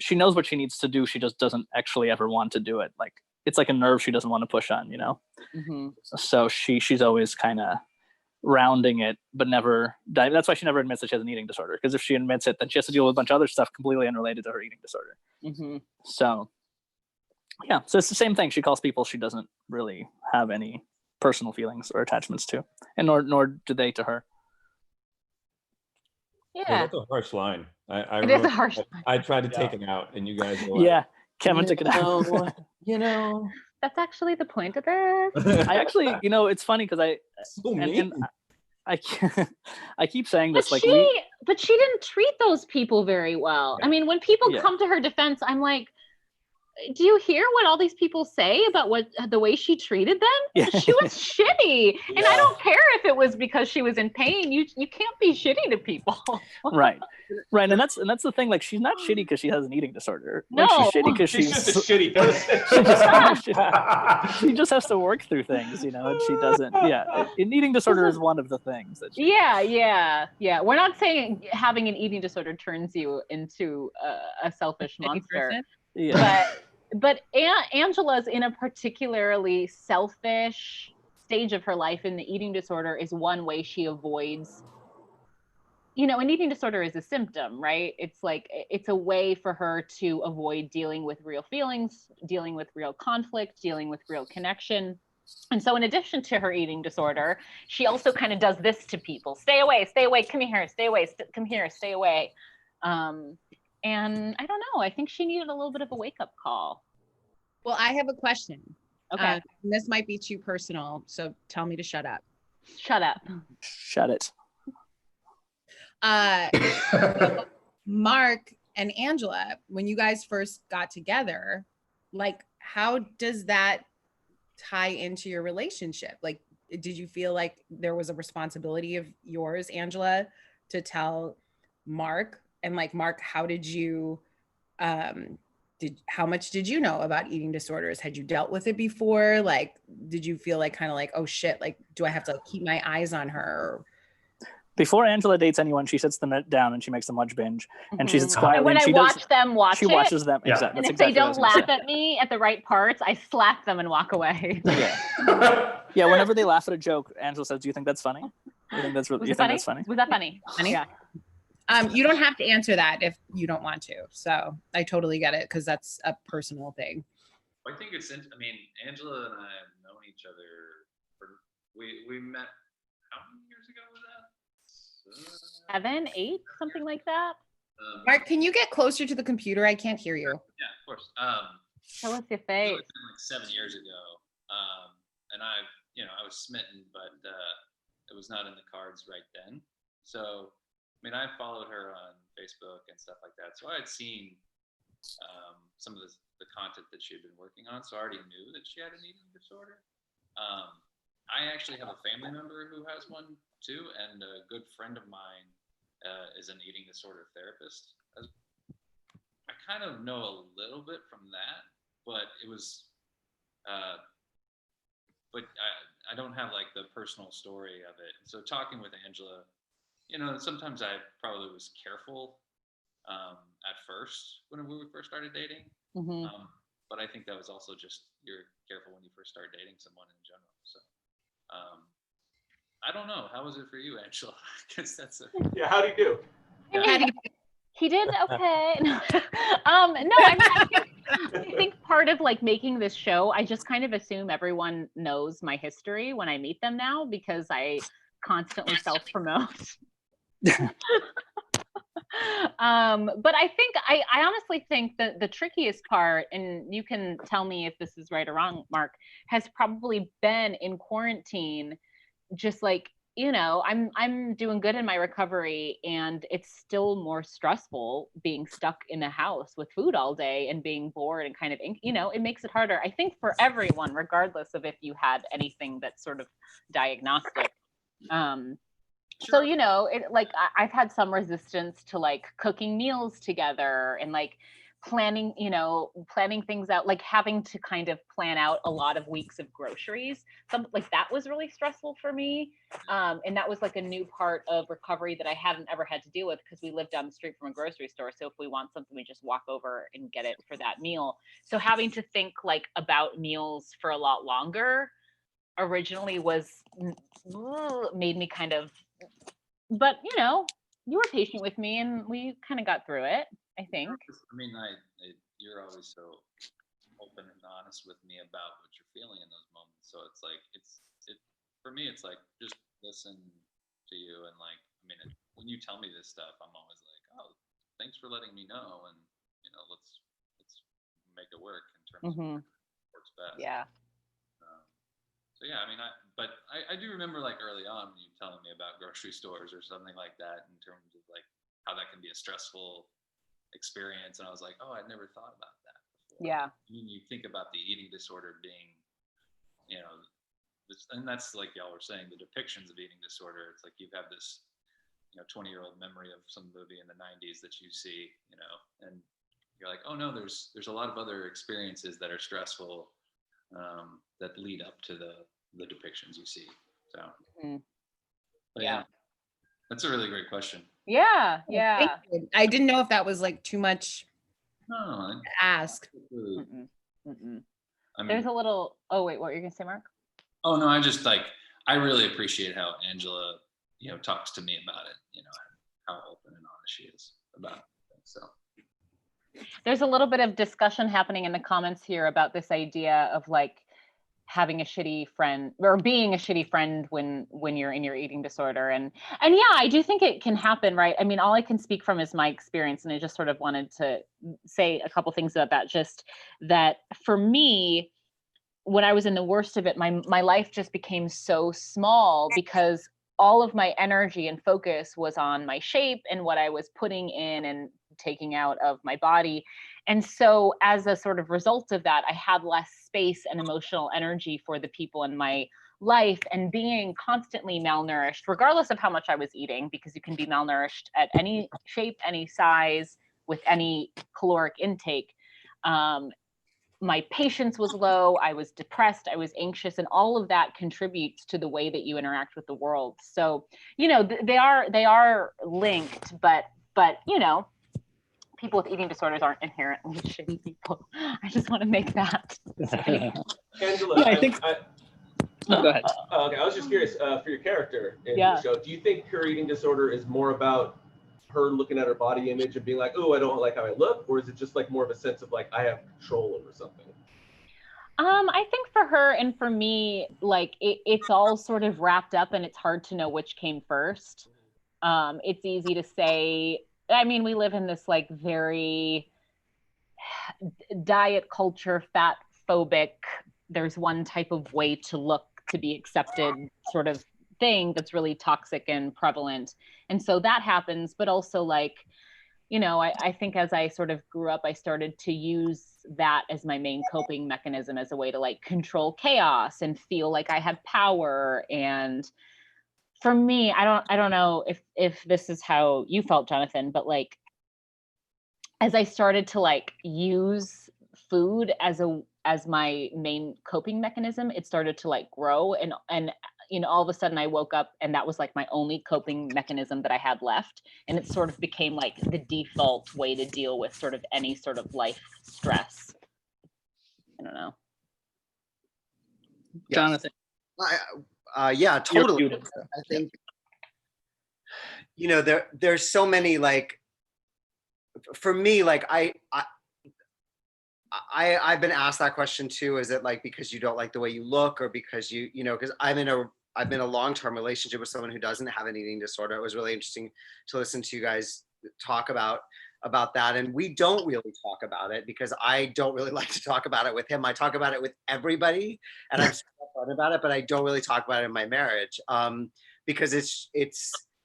what she needs to do. She just doesn't actually ever want to do it. Like, it's like a nerve she doesn't want to push on, So she's always kind of rounding it, but never dive. That's why she never admits that she has an eating disorder, because if she admits it, then she has to deal with a bunch of other stuff completely unrelated to her eating disorder. So yeah, so it's the same thing. She calls people she doesn't really have any personal feelings or attachments to, and nor do they to her. Yeah, that's a harsh line. It is a harsh line. I tried to take it out, and you guys were like, Kevin took it out. That's actually the point of this. I actually, it's funny because I keep saying this, but she didn't treat those people very well. I mean, when people come to her defense, I'm like, do you hear what all these people say about the way she treated them? She was shitty. And I don't care if it was because she was in pain. You can't be shitty to people. Right. And that's the thing. Like, she's not shitty because she has an eating disorder. No, like, she's shitty because she's just a shitty person. She just has to work through things, and she doesn't. Yeah, an eating disorder is one of the things that. Yeah. We're not saying having an eating disorder turns you into a selfish monster. Yeah. But Angela's in a particularly selfish stage of her life, and the eating disorder is one way she avoids. An eating disorder is a symptom, right? It's like, it's a way for her to avoid dealing with real feelings, dealing with real conflict, dealing with real connection. And so in addition to her eating disorder, she also kind of does this to people. Stay away, come here, stay away, come here, stay away. And I don't know, I think she needed a little bit of a wake-up call. Well, I have a question. Okay. This might be too personal, so tell me to shut up. Shut up. Shut it. Mark and Angela, when you guys first got together, like, how does that tie into your relationship? Like, did you feel like there was a responsibility of yours, Angela, to tell Mark? And like, Mark, how did you, how much did you know about eating disorders? Had you dealt with it before? Like, did you feel like kind of like, oh shit, like, do I have to keep my eyes on her? Before Angela dates anyone, she sits them down and she makes them watch Binge, and she sits quietly. And when I watch them watch she watches them. Yeah. Exactly. And if exactly they don't laugh at me at the right parts, I slap them and walk away. Yeah. Whenever they laugh at a joke, Angela says, "Do you think that's funny? You think that's really? You think that's funny? Was that funny? Yeah. You don't have to answer that if you don't want to. So I totally get it, because that's a personal thing. I think it's. I mean, Angela and I have known each other. We met. How many years ago was that? 7, 8, something like that. Mark, can you get closer to the computer? I can't hear you. Yeah, of course. Show us your face. It was like 7 years ago, and I was smitten, but it was not in the cards right then. So, I mean, I followed her on Facebook and stuff like that, so I had seen some of the content that she had been working on, so I already knew that she had an eating disorder. I actually have a family member who has one too, and a good friend of mine is an eating disorder therapist. I kind of know a little bit from that, but it was, but I don't have like the personal story of it. So talking with Angela, sometimes I probably was careful at first when we first started dating. Mhm. But I think that was also just you're careful when you first start dating someone in general. So I don't know. How was it for you, Angela? Because that's a Yeah, how'd he do? I mean, he did okay. No, I mean, I think part of like making this show, I just kind of assume everyone knows my history when I meet them now because I constantly self-promote. But I think I honestly think that the trickiest part, and you can tell me if this is right or wrong, Mark, has probably been in quarantine, just like, you know, I'm doing good in my recovery, and it's still more stressful being stuck in a house with food all day and being bored and kind of, you know, it makes it harder, I think, for everyone, regardless of if you had anything that's sort of diagnostic. So, you know, it like I've had some resistance to like cooking meals together and like planning, you know, planning things out, like having to kind of plan out a lot of weeks of groceries. Some like that was really stressful for me. And that was like a new part of recovery that I hadn't ever had to deal with because we lived down the street from a grocery store. So if we want something, we just walk over and get it for that meal. So having to think like about meals for a lot longer originally was made me kind of, but you know, you were patient with me and we kind of got through it, I think. I mean, you're always so open and honest with me about what you're feeling in those moments. So it's like for me, it's like just listen to you and like, I mean, when you tell me this stuff, I'm always like, oh, thanks for letting me know, and you know, let's make it work in terms of what works best. Yeah. So yeah, I mean, I do remember like early on when you telling me about grocery stores or something like that in terms of like how that can be a stressful experience, and I was like, oh, I'd never thought about that before. Yeah. I mean, you think about the eating disorder being, you know, and that's like y'all were saying, the depictions of eating disorder. It's like you have this, you know, 20-year-old memory of some movie in the 90s that you see, you know, and you're like, oh no, there's a lot of other experiences that are stressful. That lead up to the depictions you see. So, but yeah, that's a really great question. Yeah, yeah. Thank you. I didn't know if that was like too much No, to ask. I mean, There's a little. Oh wait, what were you gonna say, Mark? Oh no, I just like I really appreciate how Angela, you know, talks to me about it. You know, how open and honest she is about it. So. There's a little bit of discussion happening in the comments here about this idea of like having a shitty friend or being a shitty friend when you're in your eating disorder, and yeah, I do think it can happen, right? I mean, all I can speak from is my experience, and I just sort of wanted to say a couple things about that. Just that for me, when I was in the worst of it, my life just became so small because all of my energy and focus was on my shape and what I was putting in and taking out of my body. And so as a sort of result of that, I had less space and emotional energy for the people in my life, and being constantly malnourished, regardless of how much I was eating, because you can be malnourished at any shape, any size, with any caloric intake. My patience was low, I was depressed, I was anxious, and all of that contributes to the way that you interact with the world. So, you know, they are linked, but you know, people with eating disorders aren't inherently shitty people. I just want to make that. Angela, Yeah, I think. Go ahead. Okay, I was just curious for your character in the show. Do you think her eating disorder is more about her looking at her body image and being like, oh, I don't like how I look, or is it just like more of a sense of like I have control over something? I think for her and for me, like it's all sort of wrapped up, and it's hard to know which came first. It's easy to say. I mean, we live in this like very diet culture, fat phobic, there's one type of way to look to be accepted sort of thing that's really toxic and prevalent. And so that happens, but also like, you know, I think as I sort of grew up, I started to use that as my main coping mechanism, as a way to like control chaos and feel like I had power. And for me, I don't know if this is how you felt, Jonathan, but like, as I started to like use food as my main coping mechanism, it started to like grow. And you know, all of a sudden I woke up and that was like my only coping mechanism that I had left. And it sort of became like the default way to deal with sort of any sort of life stress. I don't know. Yeah. Jonathan. Yeah, totally. Muted. I think, you know, there's so many, like, for me, like I've been asked that question too. Is it like because you don't like the way you look, or because you know, because I've been a long-term relationship with someone who doesn't have an eating disorder. It was really interesting to listen to you guys talk about that. And we don't really talk about it because I don't really like to talk about it with him. I talk about it with everybody and I'm so fun about it, but I don't really talk about it in my marriage. Because it's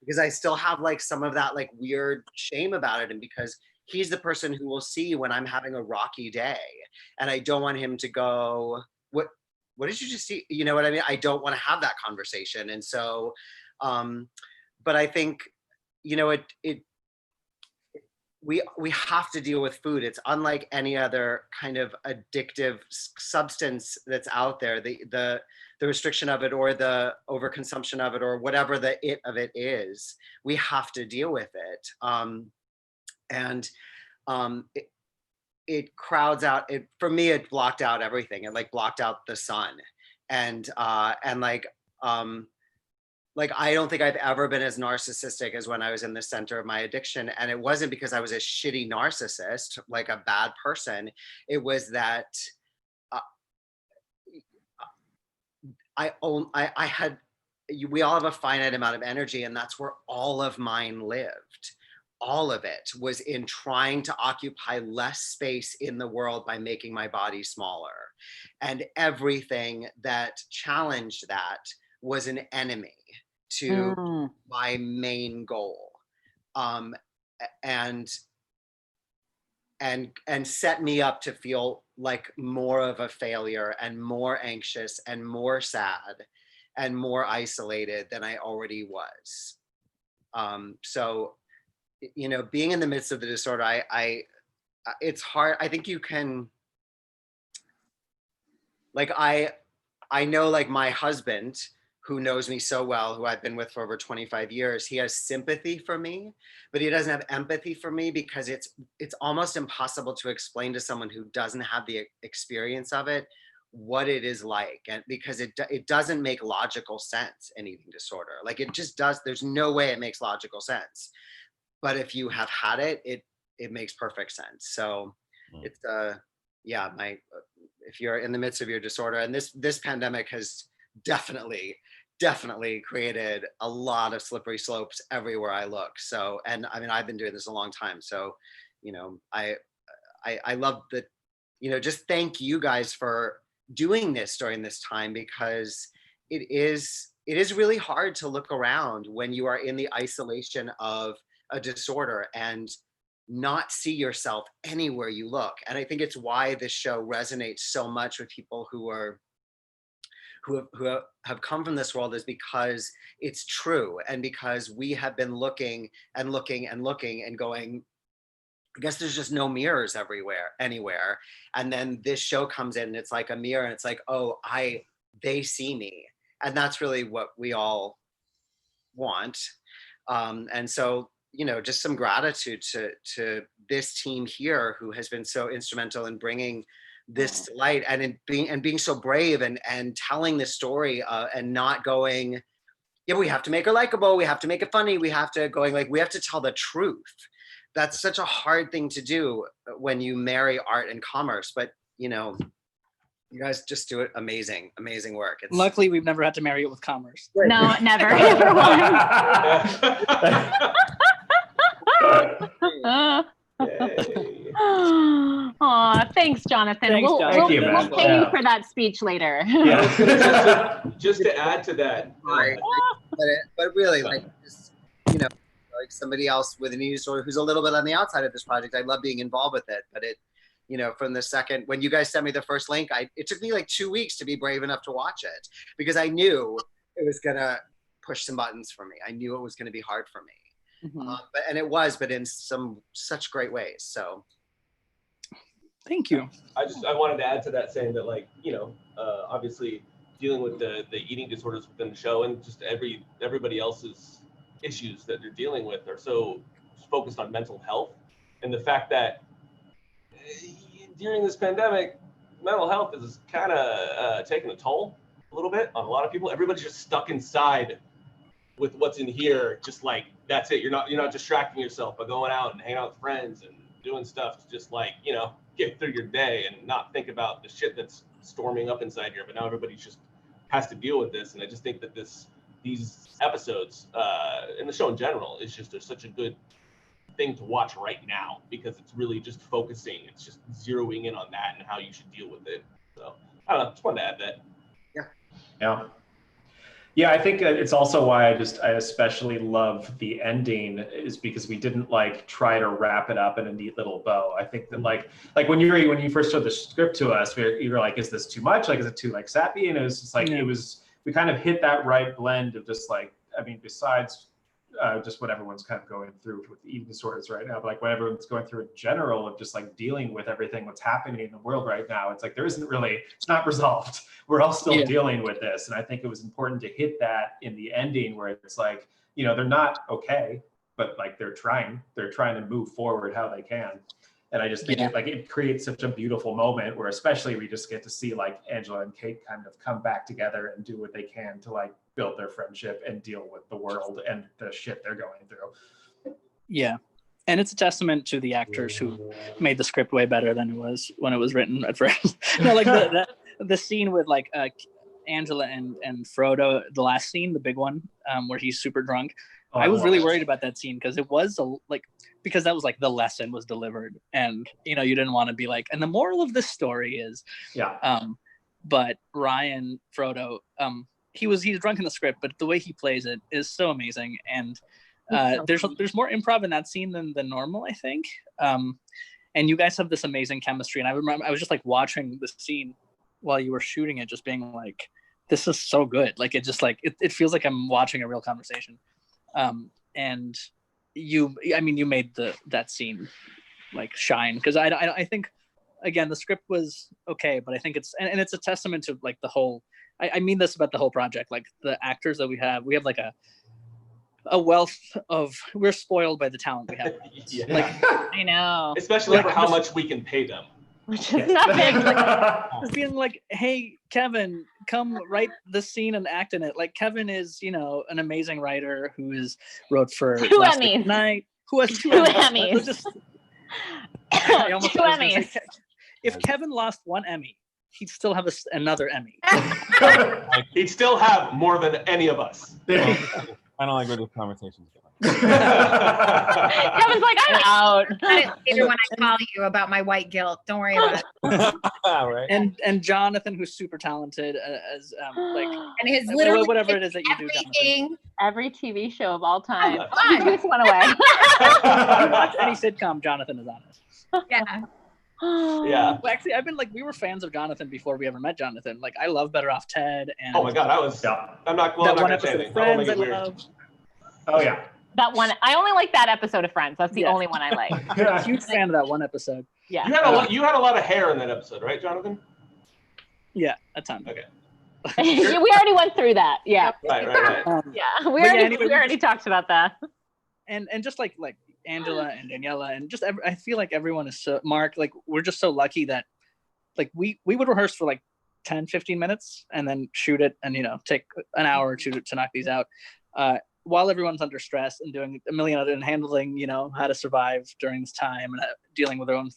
because I still have like some of that like weird shame about it. And because he's the person who will see when I'm having a rocky day, and I don't want him to go, what did you just see? You know what I mean? I don't want to have that conversation. And so, but I think, you know, we have to deal with food. It's unlike any other kind of addictive substance that's out there. The restriction of it, or the overconsumption of it, or whatever the it of it is, we have to deal with it. It crowds out it for me. It blocked out everything. It like blocked out the sun, and like I don't think I've ever been as narcissistic as when I was in the center of my addiction. And it wasn't because I was a shitty narcissist, like a bad person. It was that we all have a finite amount of energy, and that's where all of mine lived. All of it was in trying to occupy less space in the world by making my body smaller. And everything that challenged that was an enemy to my main goal. And set me up to feel like more of a failure and more anxious and more sad and more isolated than I already was. So, you know, being in the midst of the disorder, it's hard. I think you can, like, I know, like, my husband, who knows me so well, who I've been with for over 25 years, he has sympathy for me, but he doesn't have empathy for me, because it's almost impossible to explain to someone who doesn't have the experience of it what it is like. And because it doesn't make logical sense, an eating disorder. Like, it just does. There's no way it makes logical sense. But if you have had it, it makes perfect sense. So it's if you're in the midst of your disorder, and this pandemic has definitely created a lot of slippery slopes everywhere I look. So, and I mean, I've been doing this a long time. So, you know, I love that, you know, just thank you guys for doing this during this time, because it is really hard to look around when you are in the isolation of a disorder and not see yourself anywhere you look. And I think it's why this show resonates so much with people who have come from this world, is because it's true, and because we have been looking and looking and looking and going, I guess there's just no mirrors anywhere. And then this show comes in and it's like a mirror, and it's like, oh, they see me. And that's really what we all want. And so, you know, just some gratitude to this team here, who has been so instrumental in bringing this to light, and in being so brave and telling this story, and not going, yeah, we have to make her likable, we have to make it funny, we have to tell the truth. That's such a hard thing to do when you marry art and commerce. But, you know, you guys just do it amazing work. Luckily, we've never had to marry it with commerce. No, never. Aw, thanks, Jonathan. Thanks, We'll Jonathan. pay you for that speech later. Yeah. just to add to that. Right. But really, like, just, you know, like somebody else with an eating disorder who's a little bit on the outside of this project, I love being involved with it. But it, you know, from the second, when you guys sent me the first link, it took me like 2 weeks to be brave enough to watch it, because I knew it was going to push some buttons for me. I knew it was going to be hard for me. And it was, but in such great ways. So thank you. I wanted to add to that, saying that, like, you know, obviously dealing with the eating disorders within the show, and just everybody else's issues that they're dealing with are so focused on mental health, and the fact that during this pandemic, mental health is kind of taking a toll a little bit on a lot of people. Everybody's just stuck inside with what's in here, just like that's it. You're not distracting yourself by going out and hanging out with friends and doing stuff to just like, you know, get through your day and not think about the shit that's storming up inside here. But now everybody just has to deal with this, and I just think that these episodes and the show in general is just such a good thing to watch right now, because it's really just focusing, it's just zeroing in on that and how you should deal with it. So I don't know, just wanted to add that. Yeah, I think it's also why I especially love the ending, is because we didn't like try to wrap it up in a neat little bow. I think that like when you first showed the script to us, you were like, is this too much? Like, is it too like sappy? And it was just like, we kind of hit that right blend of just like, I mean, besides just what everyone's kind of going through with eating disorders right now, but like what everyone's going through in general of just like dealing with everything that's happening in the world right now. It's like it's not resolved. We're all still dealing with this. And I think it was important to hit that in the ending, where it's like, you know, they're not okay, but like they're trying to move forward how they can. And I just think it creates such a beautiful moment where especially we just get to see like Angela and Kate kind of come back together and do what they can to like build their friendship and deal with the world and the shit they're going through. Yeah. And it's a testament to the actors who made the script way better than it was when it was written at first. Like the scene with like Angela and Frodo, the last scene, the big one, where he's super drunk. I was really worried about that scene because it was because that was like the lesson was delivered, and you know, you didn't want to be like, and the moral of this story is, but Ryan Frodo, he's drunk in the script, but the way he plays it is so amazing, and there's more improv in that scene than normal, I think, and you guys have this amazing chemistry, and I remember I was just like watching the scene while you were shooting it, just being like, this is so good, like it just like it feels like I'm watching a real conversation. And you made that scene like shine, because I think again the script was okay, but I think it's a testament to like the whole. I mean this about the whole project, like the actors that we have like a wealth of, we're spoiled by the talent we have. Like I know, especially for how much we can pay them. Which is nothing. Just being like, hey, Kevin, come write this scene and act in it. Like Kevin is, you know, an amazing writer who wrote for Two Emmys. Night, who has two Emmys. Two Emmys. If Kevin lost one Emmy, he'd still have another Emmy. He'd still have more than any of us. I don't like where this conversation's going. Kevin's like, I'm out. Later when I call you about my white guilt, don't worry about it. Right. And Jonathan, who's super talented as like, and his literally whatever it is that you do, Jonathan. Every TV show of all time. Just went away. You watch any sitcom, Jonathan is on it. Yeah. Yeah. Well, actually, we were fans of Jonathan before we ever met Jonathan. Like, I love Better Off Ted. And oh my God, I'm not gonna say anything. Friends, I love. Oh yeah. That one, I only like that episode of Friends. That's the only one I like. I'm a huge fan of that one episode. Yeah. You had a lot of hair in that episode, right, Jonathan? Yeah, a ton. Okay. We already went through that. Yeah. Right. Yeah, we already talked about that. And just like Angela and Daniela and just I feel like everyone is so, Mark, like we're just so lucky that like we would rehearse for like 10-15 minutes and then shoot it and, you know, take an hour or two to knock these out. While everyone's under stress and doing a million other and handling, you know, how to survive during this time and dealing with their own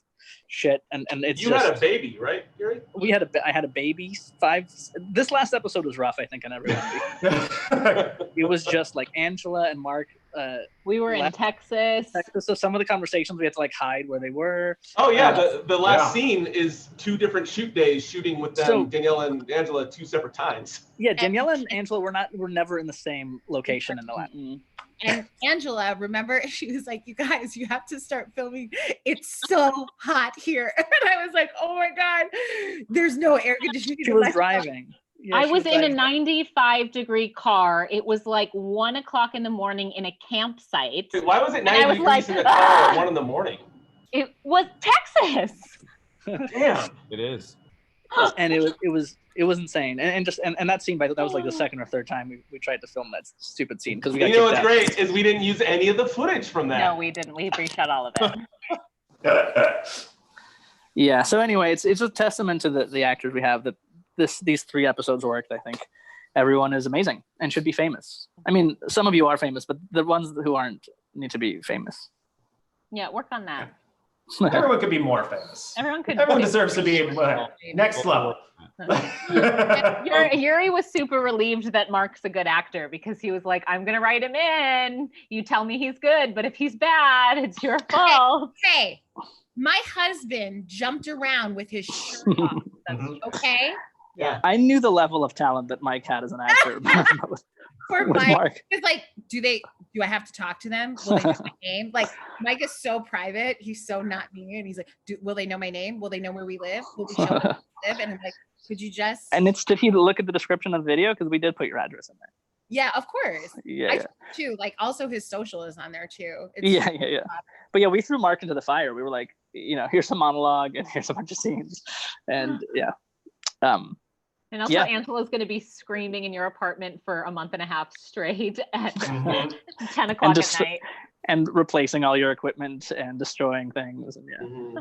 shit. And it's you had a baby, right, Gary? I had a baby. This last episode was rough, I think, on everyone. It was just like Angela and Mark. We were in Texas. So some of the conversations we had to like hide where they were. Oh yeah, the last scene is 2 different shoot days, shooting with them, Daniela and Angela 2 separate times. Yeah, Daniela and Angela were never in the same location in the last. And Angela, remember, she was like, you guys, you have to start filming. It's so hot here. And I was like, oh my God, there's no air conditioning. She was driving. Yeah, I was in a 95-degree car. It was like 1 o'clock in the morning in a campsite. Dude, why was it 90 degrees in the car at 1 in the morning? It was Texas. Damn. It is. And it It was insane, and that scene, that was like the second or third time we tried to film that stupid scene because we got. You know what's great is we didn't use any of the footage from that. No, we didn't. We reshot all of it. Yeah. So anyway, it's a testament to the actors we have that these 3 episodes worked. I think everyone is amazing and should be famous. I mean, some of you are famous, but the ones who aren't need to be famous. Yeah, work on that. Everyone could be more famous. Everyone deserves to be next level. Yuri was super relieved that Mark's a good actor because he was like, I'm going to write him in. You tell me he's good, but if he's bad, it's your fault. Hey, my husband jumped around with his shirt off. Okay? Yeah. I knew the level of talent that Mike had as an actor. For Mike, it's like, do I have to talk to them? Will they know my name? Like, Mike is so private. He's so not me. And he's like, will they know my name? Will they know where we live? Will we show them where we live? And I'm like, could you just? And did he look at the description of the video? Because we did put your address in there. Yeah, of course. Yeah. Too. Like, also his social is on there too. Yeah. But yeah, we threw Mark into the fire. We were like, here's some monologue and here's a bunch of scenes. And yeah. And also, Angela's going to be screaming in your apartment for a month and a half straight at 10 o'clock at night. And replacing all your equipment and destroying things. And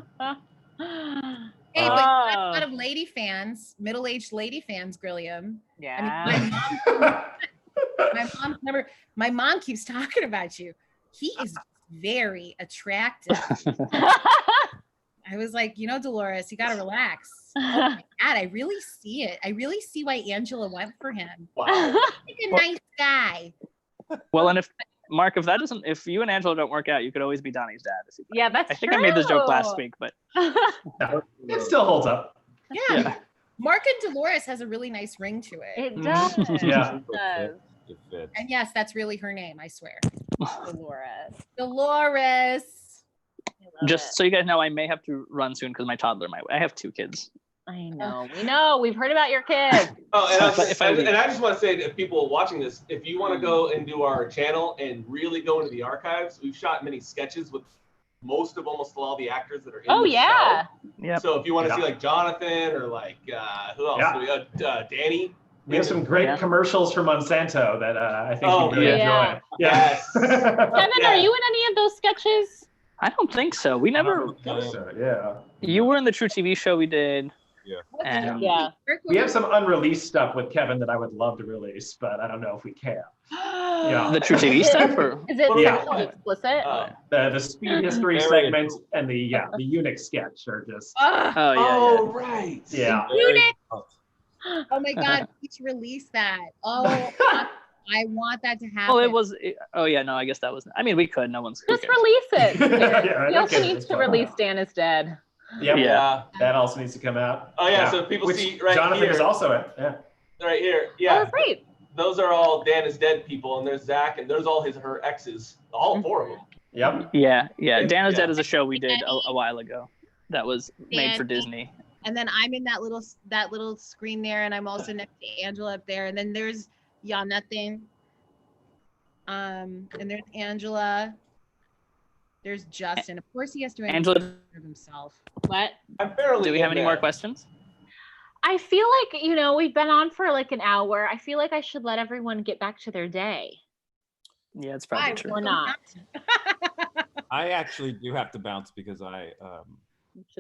Hey, but a lot of lady fans, middle-aged lady fans, Grilliam. Yeah. I mean, my mom keeps talking about you. He is very attractive. I was like, Dolores, you got to relax. Oh my God, I really see it. I really see why Angela went for him. Wow. He's a nice guy. Well, and if you and Angela don't work out, you could always be Donnie's dad. Yeah, that's true. I think I made this joke last week, but it still holds up. Yeah. Mark and Dolores has a really nice ring to it. It does. Yeah. It does. And yes, that's really her name, I swear. Dolores. Just so you guys know, I may have to run soon because my toddler I have 2 kids. I know. We know. We've heard about your kids. And I just want to say to people watching this, if you want to go and do our channel and really go into the archives, we've shot many sketches with almost all the actors that are in the show. Yeah. So if you want to see like Jonathan or like who else? Yeah. Danny. We have some great commercials for Monsanto that I think you'll really enjoy. Yes. Kevin, are you in any of those sketches? I don't think so. We never. Yeah. You were in the True TV show we did. Yeah. We have some unreleased stuff with Kevin that I would love to release, but I don't know if we can. Yeah. The True TV stuff, or is it explicit? The speed history segment and the eunuch sketch are just. Oh right. Yeah. Eunuch. Oh my God! Please release that. Oh. I want that to happen. Well, it was. I guess that was. I mean, we could. No one's. Just release it. He also needs to release Dan is Dead. Yep. Yeah. That also needs to come out. Oh yeah. So people see right Jonathan here. is also in. Yeah. Right here. Yeah. Oh, that's great. Those are all Dan is Dead people, and there's Zach, and there's all her exes, all 4 of them. Yep. Yeah. Dan is Dead is a show we did a while ago. That was made for Disney. And then I'm in that little screen there, and I'm also next to Angela up there, and then there's Jonathan. And there's Angela. There's Justin. Of course, he has to Angela of himself. What? Do we have any more questions? I feel like we've been on for like an hour. I feel like I should let everyone get back to their day. Yeah, it's probably true. Or not. I actually do have to bounce because I.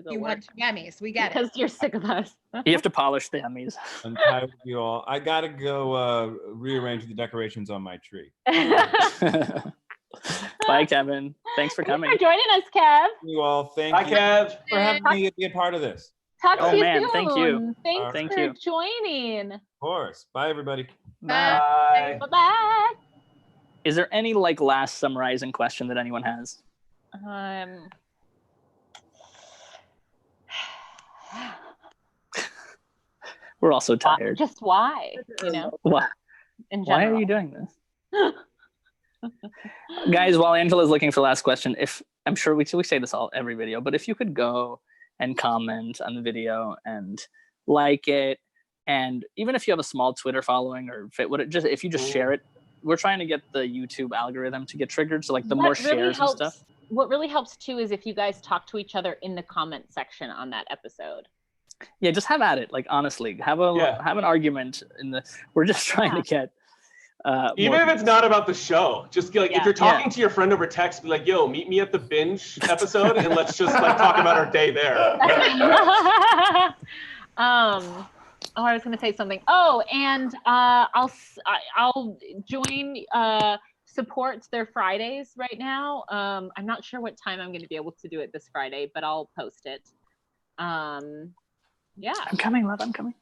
You want Emmys? We get it. Because you're sick of us. You have to polish the Emmys. I'm tired of you all. I gotta go rearrange the decorations on my tree. Bye, Kevin. Thanks for coming. Thanks for joining us, Kev. You all. Thank Bye, you Kev. for having me be a part of this. Talk to you soon. Thank you. Thanks for joining. Of course. Bye, everybody. Bye. Bye-bye. Is there any last summarizing question that anyone has? We're also tired. Just why? Why? Why are you doing this? Guys, while Angela's looking for the last question, I'm sure we say this every video, but if you could go and comment on the video and like it, and even if you have a small Twitter following or if you just share it, we're trying to get the YouTube algorithm to get triggered. So the more shares and stuff. What really helps too is if you guys talk to each other in the comment section on that episode. Yeah, just have at it. Like honestly, have an argument. We're just trying to get. Even if it's not about the show, just like if you're talking to your friend over text, be like, "Yo, meet me at the Binge episode, and let's just like talk about our day there." I was going to say something. Oh, and I'll join supports their Fridays right now. I'm not sure what time I'm going to be able to do it this Friday, but I'll post it. Yeah. I'm coming, love. I'm coming.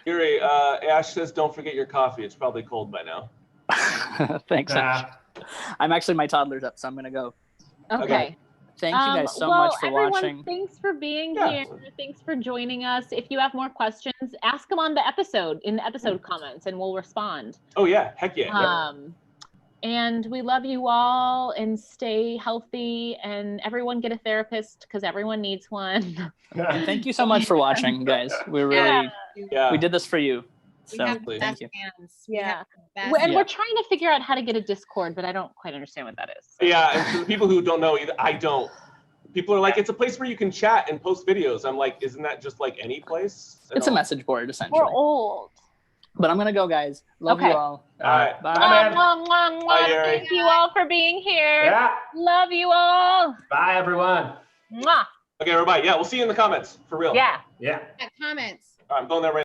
Yuri, Ash says, "Don't forget your coffee. It's probably cold by now." Thanks, Ash. I'm actually, my toddler's up, so I'm gonna go. Okay. Thank you guys so much for watching. Thanks for being here. Thanks for joining us. If you have more questions, ask them on the episode, in the episode comments, and we'll respond. Oh yeah, heck yeah. And we love you all, and stay healthy, and everyone get a therapist because everyone needs one. And thank you so much for watching, guys. We really, we did this for you. So thank you. And we're trying to figure out how to get a Discord, but I don't quite understand what that is. Yeah, and for the people who don't know either, I don't. People are like, it's a place where you can chat and post videos. I'm like, isn't that just like any place? It's a message board, essentially. We're old. But I'm gonna go, guys. Love you all. All right. Bye. Bye, Yuri. Thank you all for being here. Yeah. Love you all. Bye, everyone. Mwah. Okay, everybody. Yeah, we'll see you in the comments for real. Yeah. Yeah. Comments. All right, I'm going there right